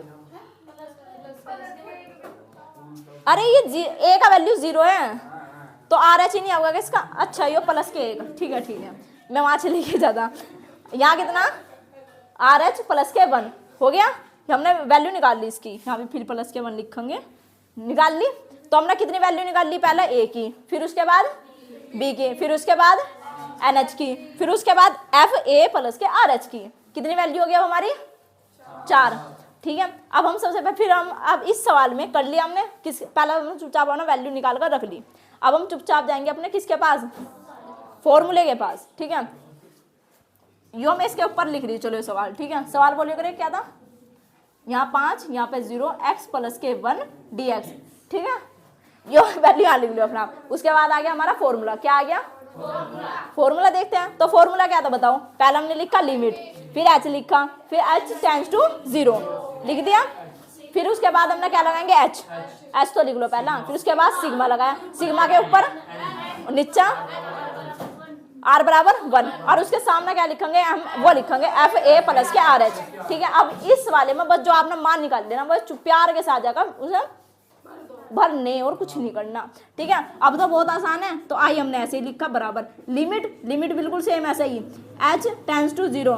अरे ये ए का वैल्यू 0 है तो आर एच ही नहीं होगा इसका, अच्छा ये प्लस के 1, ठीक है ठीक है, मैं वहाँ चले के जाता, यहाँ कितना आर एच प्लस के 1 हो गया, हमने वैल्यू निकाल ली इसकी, यहाँ पे फिर प्लस के 1 लिखेंगे, निकाल ली, तो हमने कितनी वैल्यू निकाल ली, पहले ए की, फिर उसके बाद बी की, फिर उसके बाद एन एच की, फिर उसके बाद एफ ए प्लस के आर एच की, कितनी वैल्यू हो गया हमारी 4, ठीक है। अब हम सबसे पहले फिर हम अब इस सवाल में कर लिया हमने, किस पहले हमने चुपचाप अपना वैल्यू निकाल कर रख ली, अब हम चुपचाप जाएंगे अपने किसके पास, फॉर्मूले के पास, ठीक है। यो मैं इसके ऊपर लिख रही हूँ, चलो ये सवाल, ठीक है। सवाल बोलिए करे क्या था, यहाँ 5, यहाँ पे 0, एक्स प्लस के 1 डी एक्स, ठीक है, यो वैल्यू यहाँ लिख लो अपना। उसके बाद आ गया हमारा फॉर्मूला, क्या आ गया फॉर्मूला देखते हैं, तो फॉर्मूला क्या था बताओ, पहले हमने लिखा लिमिट, फिर एच लिखा, फिर एच टेंड्स टू 0 लिख दिया, फिर उसके बाद हमने क्या लगाएंगे एच, एच तो लिख लो पहला, फिर उसके बाद सिग्मा लगाया, सिग्मा के ऊपर नीचा आर बराबर 1, और उसके सामने क्या लिखेंगे हम, वो लिखेंगे एफ ए प्लस के आर एच, ठीक है। अब इस वाले में बस जो आपने मान निकाल देना, बस प्यार के साथ जाकर उसे भरने और कुछ नहीं करना, ठीक है। अब तो बहुत आसान है, तो आई हमने ऐसे ही लिखा बराबर लिमिट, लिमिट बिल्कुल सेम ऐसे ही, एच टेंड्स टू 0,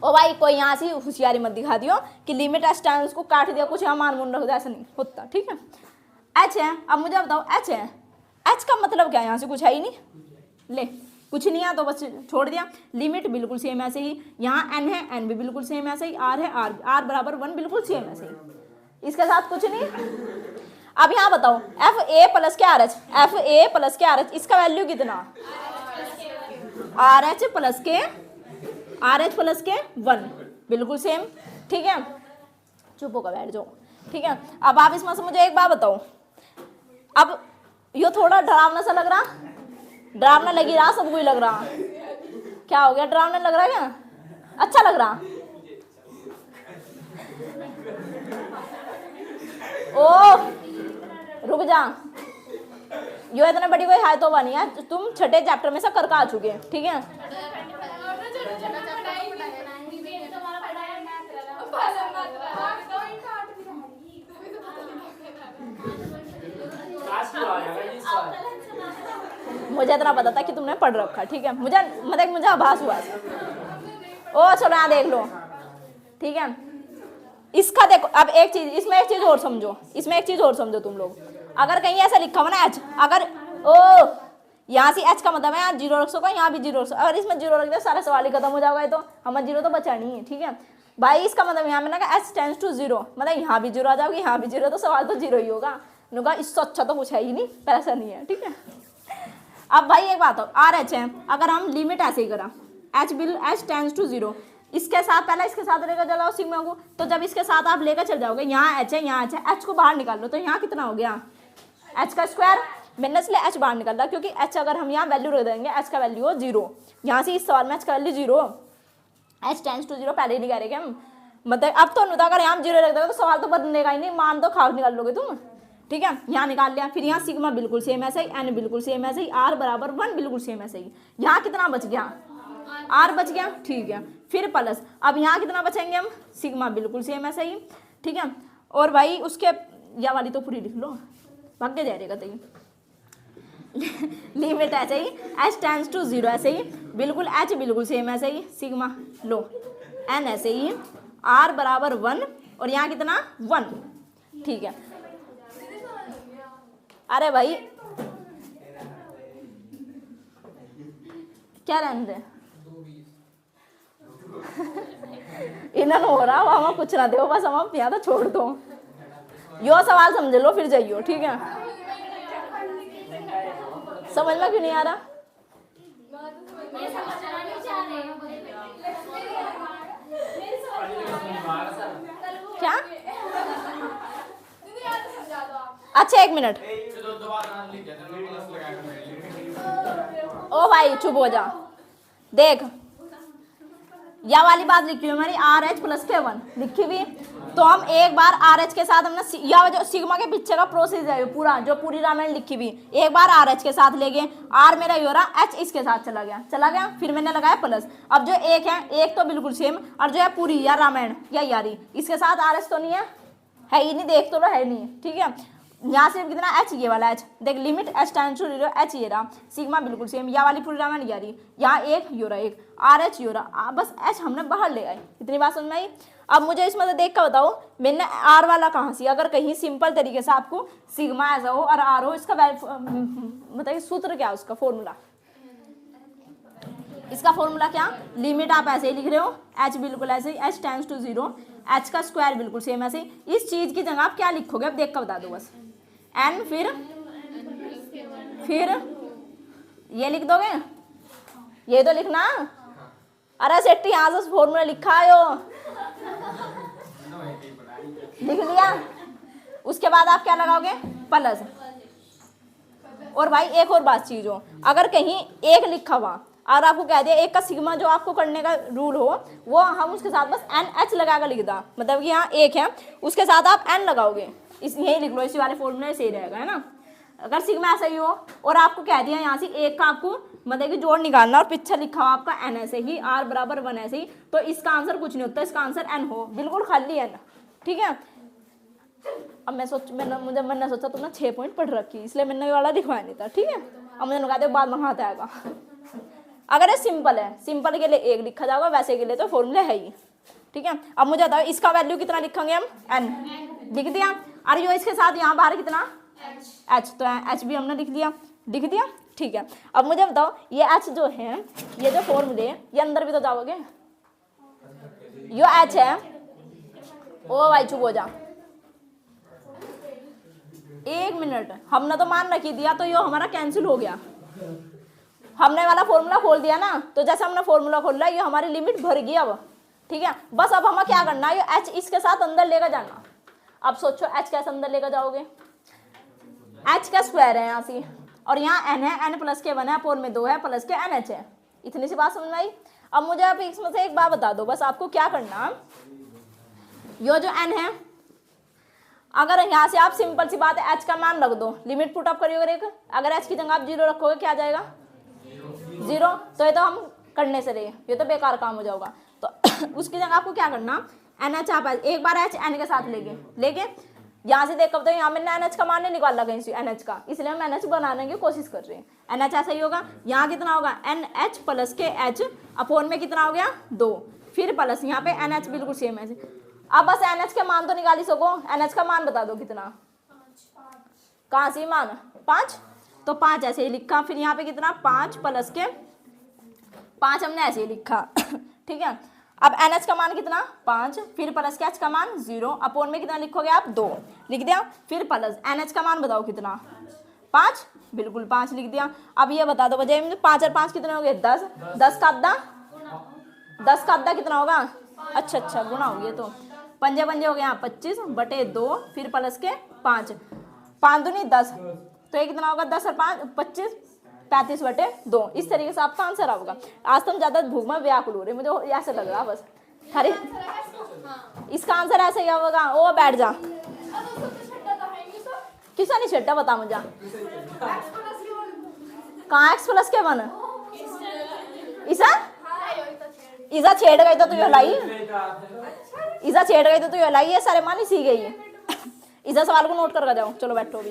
ओ भाई कोई यहाँ से होशियारी मत दिखा दियो कि लिमिट एच टेंड्स को काट दिया कुछ यहाँ मान मून रख दो, ऐसा नहीं होता, ठीक है। एच है, अब मुझे बताओ एच है, एच का मतलब क्या है, यहाँ से कुछ है ही नहीं, ले कुछ नहीं है तो बस छोड़ दिया, लिमिट बिल्कुल सेम ऐसे ही, यहाँ एन है, एन भी बिल्कुल सेम ऐसे ही, आर है, आर बराबर 1 बिल्कुल सेम ऐसे ही, इसके साथ कुछ नहीं। अब यहाँ बताओ एफ ए प्लस के R H, F A plus के आर एच, इसका वैल्यू कितना आर एच प्लस के 1 बिल्कुल सेम, ठीक है। चुप होकर बैठ जाओ, ठीक है। अब आप इसमें से मुझे एक बात बताओ, अब ये थोड़ा डरावना सा लग रहा, डरावना लग ही रहा, सबको ही लग रहा, क्या हो गया, डरावना लग रहा क्या, अच्छा लग रहा, ओ रुक जा, यो इतने बड़ी कोई है तो बनी है, तुम छठे चैप्टर में से करके आ चुके हैं, ठीक है। मुझे इतना पता था कि तुमने पढ़ रखा, ठीक है, मुझे आभास हुआ, ओ चलो यहाँ देख लो, ठीक है। इसका देखो, अब एक चीज इसमें, एक चीज और समझो, इसमें एक चीज और समझो तुम लोग, अगर कहीं ऐसा लिखा हुआ ना एच, अगर ओ यहाँ से एच का मतलब है यहाँ 0 रख सको, यहाँ भी 0 रख सको, अगर इसमें 0 रख दिया सारा सवाल ही खत्म हो जाएगा, तो हमें 0 तो बचा नहीं है, ठीक है भाई। इसका मतलब यहाँ में ना एच टेंड्स टू 0, मतलब यहाँ भी 0 आ जाओगे, यहाँ भी 0, तो सवाल तो 0 ही होगा, नुका इससे अच्छा तो कुछ है ही नहीं, पर ऐसा नहीं है, ठीक है। अब भाई एक बात हो, आर एच है, अगर हम लिमिट ऐसे ही करा, एच टेंड्स टू 0, इसके साथ पहले इसके साथ लेकर चलाओ सिग्मा को, तो जब इसके साथ आप लेकर चल जाओगे, यहाँ एच है, यहाँ एच है, एच को बाहर निकाल लो, तो यहाँ कितना हो गया एच का स्क्वायर, मैंने इसलिए एच बाहर निकाल रहा, क्योंकि एच अगर हम यहाँ वैल्यू रख देंगे, एच का वैल्यू हो 0, यहाँ से इस सवाल में एच का वैल्यू 0, एच टेंड्स टू 0 पहले ही नहीं कह रहे क्या हम, मतलब अब तो नहीं, अगर यहाँ 0 रख देगा तो सवाल तो बदलेगा ही नहीं, मान तो खाक निकाल लोगे तुम, ठीक है। यहाँ निकाल लिया, फिर यहाँ सिग्मा बिल्कुल सेम ऐसे ही, एन बिल्कुल सेम ऐसे ही, आर बराबर 1 बिल्कुल सेम ऐसे ही, यहाँ कितना बच गया आर बच गया, ठीक है। फिर प्लस, अब यहाँ कितना बचेंगे हम, सिग्मा बिल्कुल सेम ऐसे ही, ठीक है। और भाई उसके या वाली तो पूरी लिख लो, भाग के जाएगा तो लिमिट ऐसे ही, एच टेंड्स टू 0 ऐसे ही, बिल्कुल एच बिल्कुल सेम ऐसे ही, सिग्मा लो एन ऐसे ही, आर बराबर 1, और यहाँ कितना 1, ठीक है। अरे भाई क्या रहने दे इन्हें हो रहा, हमें कुछ ना दो, बस हम यहाँ तो छोड़ दो, यो सवाल समझ लो फिर जाइयो, ठीक है। समझ में क्यों नहीं आ रहा, अच्छा 1 मिनट। ओ भाई चुप हो जा। देख यह वाली बात लिखी हुई हमारी आर एच प्लस के 1 लिखी हुई, तो हम एक बार आर एच के साथ हमने या जो सिग्मा के पीछे का प्रोसेस है पूरा जो पूरी रामायण लिखी हुई, एक बार आर एच के साथ ले गए, आर मेरा ये हो रहा, एच इसके साथ चला गया, फिर मैंने लगाया प्लस। अब जो एक है, एक तो बिल्कुल सेम, और जो है पूरी या रामायण या यारी इसके साथ आर एच तो नहीं है ही नहीं, देख तो लो है नहीं, ठीक है। यहाँ से कितना एच, ये वाला एच देख, limit H tends to 0 H ये रहा, सिग्मा बिल्कुल सेम, या वाली पूरी रामायण यारी, यहाँ एक यो रहा, एक आर एच यो रहा, बस एच हमने बाहर ले आए। इतनी बात समझ में आई। अब मुझे इसमें से देख कर बताओ मैंने आर वाला कहाँ से, अगर कहीं सिंपल तरीके से आपको सिग्मा ऐसा हो और आर हो, इसका बताइए सूत्र क्या है, उसका फॉर्मूला, इसका फॉर्मूला क्या, लिमिट आप ऐसे ही लिख रहे हो, एच बिल्कुल ऐसे ही, एच टेंड्स टू 0, एच का स्क्वायर बिल्कुल सेम ऐसे ही। इस चीज की जगह आप क्या लिखोगे अब देख कर बता दो बस, एन फिर ये लिख दोगे, ये तो लिखना। अरे सेठ यहाँ से फॉर्मूला लिखा है यो, लिख लिया। उसके बाद आप क्या लगाओगे, प्लस। और भाई एक और बात चीज हो, अगर कहीं एक लिखा हुआ और आपको कह दिया एक का सिग्मा जो आपको करने का रूल हो वो हम उसके साथ बस एन एच लगाकर लिख दा, मतलब कि यहाँ एक है उसके साथ आप एन लगाओगे, इस यही लिख लो, इसी वाले फॉर्मूले से ही रहेगा, है ना। अगर सिग्मा ऐसा ही हो और आपको कह दिया यहाँ से एक का आपको मतलब कि जोड़ निकालना और पीछे लिखा हुआ आपका एन ऐसे ही, आर बराबर 1 ऐसे ही, तो इसका आंसर कुछ नहीं होता, इसका आंसर एन हो, बिल्कुल खाली एन, ठीक है। अब मैंने सोचा तुमने 6 पॉइंट पढ़ रखी, इसलिए मैंने ये वाला लिखवाया नहीं था, ठीक है। अब मुझे लगा दे बाद में हाथ आएगा। अगर ये सिंपल है, सिंपल के लिए एक लिखा जाएगा, वैसे के लिए तो फॉर्मूला है ही, ठीक है। अब मुझे बताओ इसका वैल्यू कितना लिखेंगे हम, एन लिख दिया, और यो इसके साथ यहाँ बाहर कितना एच, तो एच भी हमने लिख दिया, ठीक है। अब मुझे बताओ ये एच जो है, ये जो फॉर्मूले ये अंदर भी तो जाओगे, यो एच है, ओ भाई चुप हो जा, 1 मिनट, हमने तो मान रखी दिया, तो यो हमारा कैंसिल हो गया, हमने वाला फॉर्मूला खोल दिया ना, तो जैसे हमने फॉर्मूला खोल लिया ये हमारी लिमिट भर गई अब, ठीक है। बस अब हमें क्या करना है, ये एच इसके साथ अंदर लेकर जाना। अब सोचो एच कैसे अंदर लेकर जाओगे, एच का स्क्वायर है यहाँ से, और यहाँ एन है, एन प्लस के 1 है, अपोन में 2 है, प्लस के एन एच है, इतनी सी बात समझ में आई। अब मुझे आप इसमें से एक बात बता दो, बस आपको क्या करना, यो जो एन है, अगर यहाँ से आप सिंपल सी बात है एच का मान रख दो, लिमिट पुट अप करिए, अगर एच की जगह आप 0 रखोगे क्या आ जाएगा 0, तो ये तो हम करने से रहे, ये तो बेकार काम हो जाएगा। तो उसकी जगह आपको क्या करना, एन एच आप एक बार एच एन के साथ लेके यहाँ से देख तो यहाँ मैंने एन एच का मान नहीं निकाला कहीं से एन एच का, इसलिए हम एन एच बनाने की कोशिश कर रहे हैं। एन एच ऐसा ही होगा, यहाँ कितना होगा एन एच प्लस के एच, अपोन में कितना हो गया 2, फिर प्लस यहाँ पे एन एच बिल्कुल सेम है। अब बस एन एच के मान तो निकाल ही सको, एन एच का मान बता दो कितना, कहाँ से मान 5, तो 5 ऐसे ही लिखा, फिर यहाँ पे कितना 5 प्लस के 5 हमने ऐसे ही लिखा, ठीक है। अब एन एच का मान कितना 5, फिर प्लस के एच का मान 0, अपोन में कितना लिखोगे आप 2 लिख दिया, फिर प्लस एन एच का मान बताओ कितना 5, बिल्कुल 5 लिख दिया। अब ये बता दो बजाय 5 और 5 कितने हो गए 10, 10 का अद्धा कितना होगा, अच्छा गुना हो गया, तो पंजे हो गया 25 बटे 2, फिर प्लस के 5, 5 दूनी 10, तो ये कितना होगा 10 और 5 25, 35 बटे 2, इस तरीके से आपका आंसर आएगा। आज तुम ज्यादा भूख में व्याकुल हो रहे, मुझे ऐसे लग रहा बस खरी, इसका आंसर ऐसे ही होगा। ओ बैठ जा, किसा नहीं छेटा बता मुझे, कहाँ एक्स प्लस के 1 ईसा छेड़ गई तो तू लाई, ईसा छेड़ गई तो तू लाई, ये सारे मान ही सी गई है। ईसा सवाल को नोट कर जाओ, चलो बैठो भी।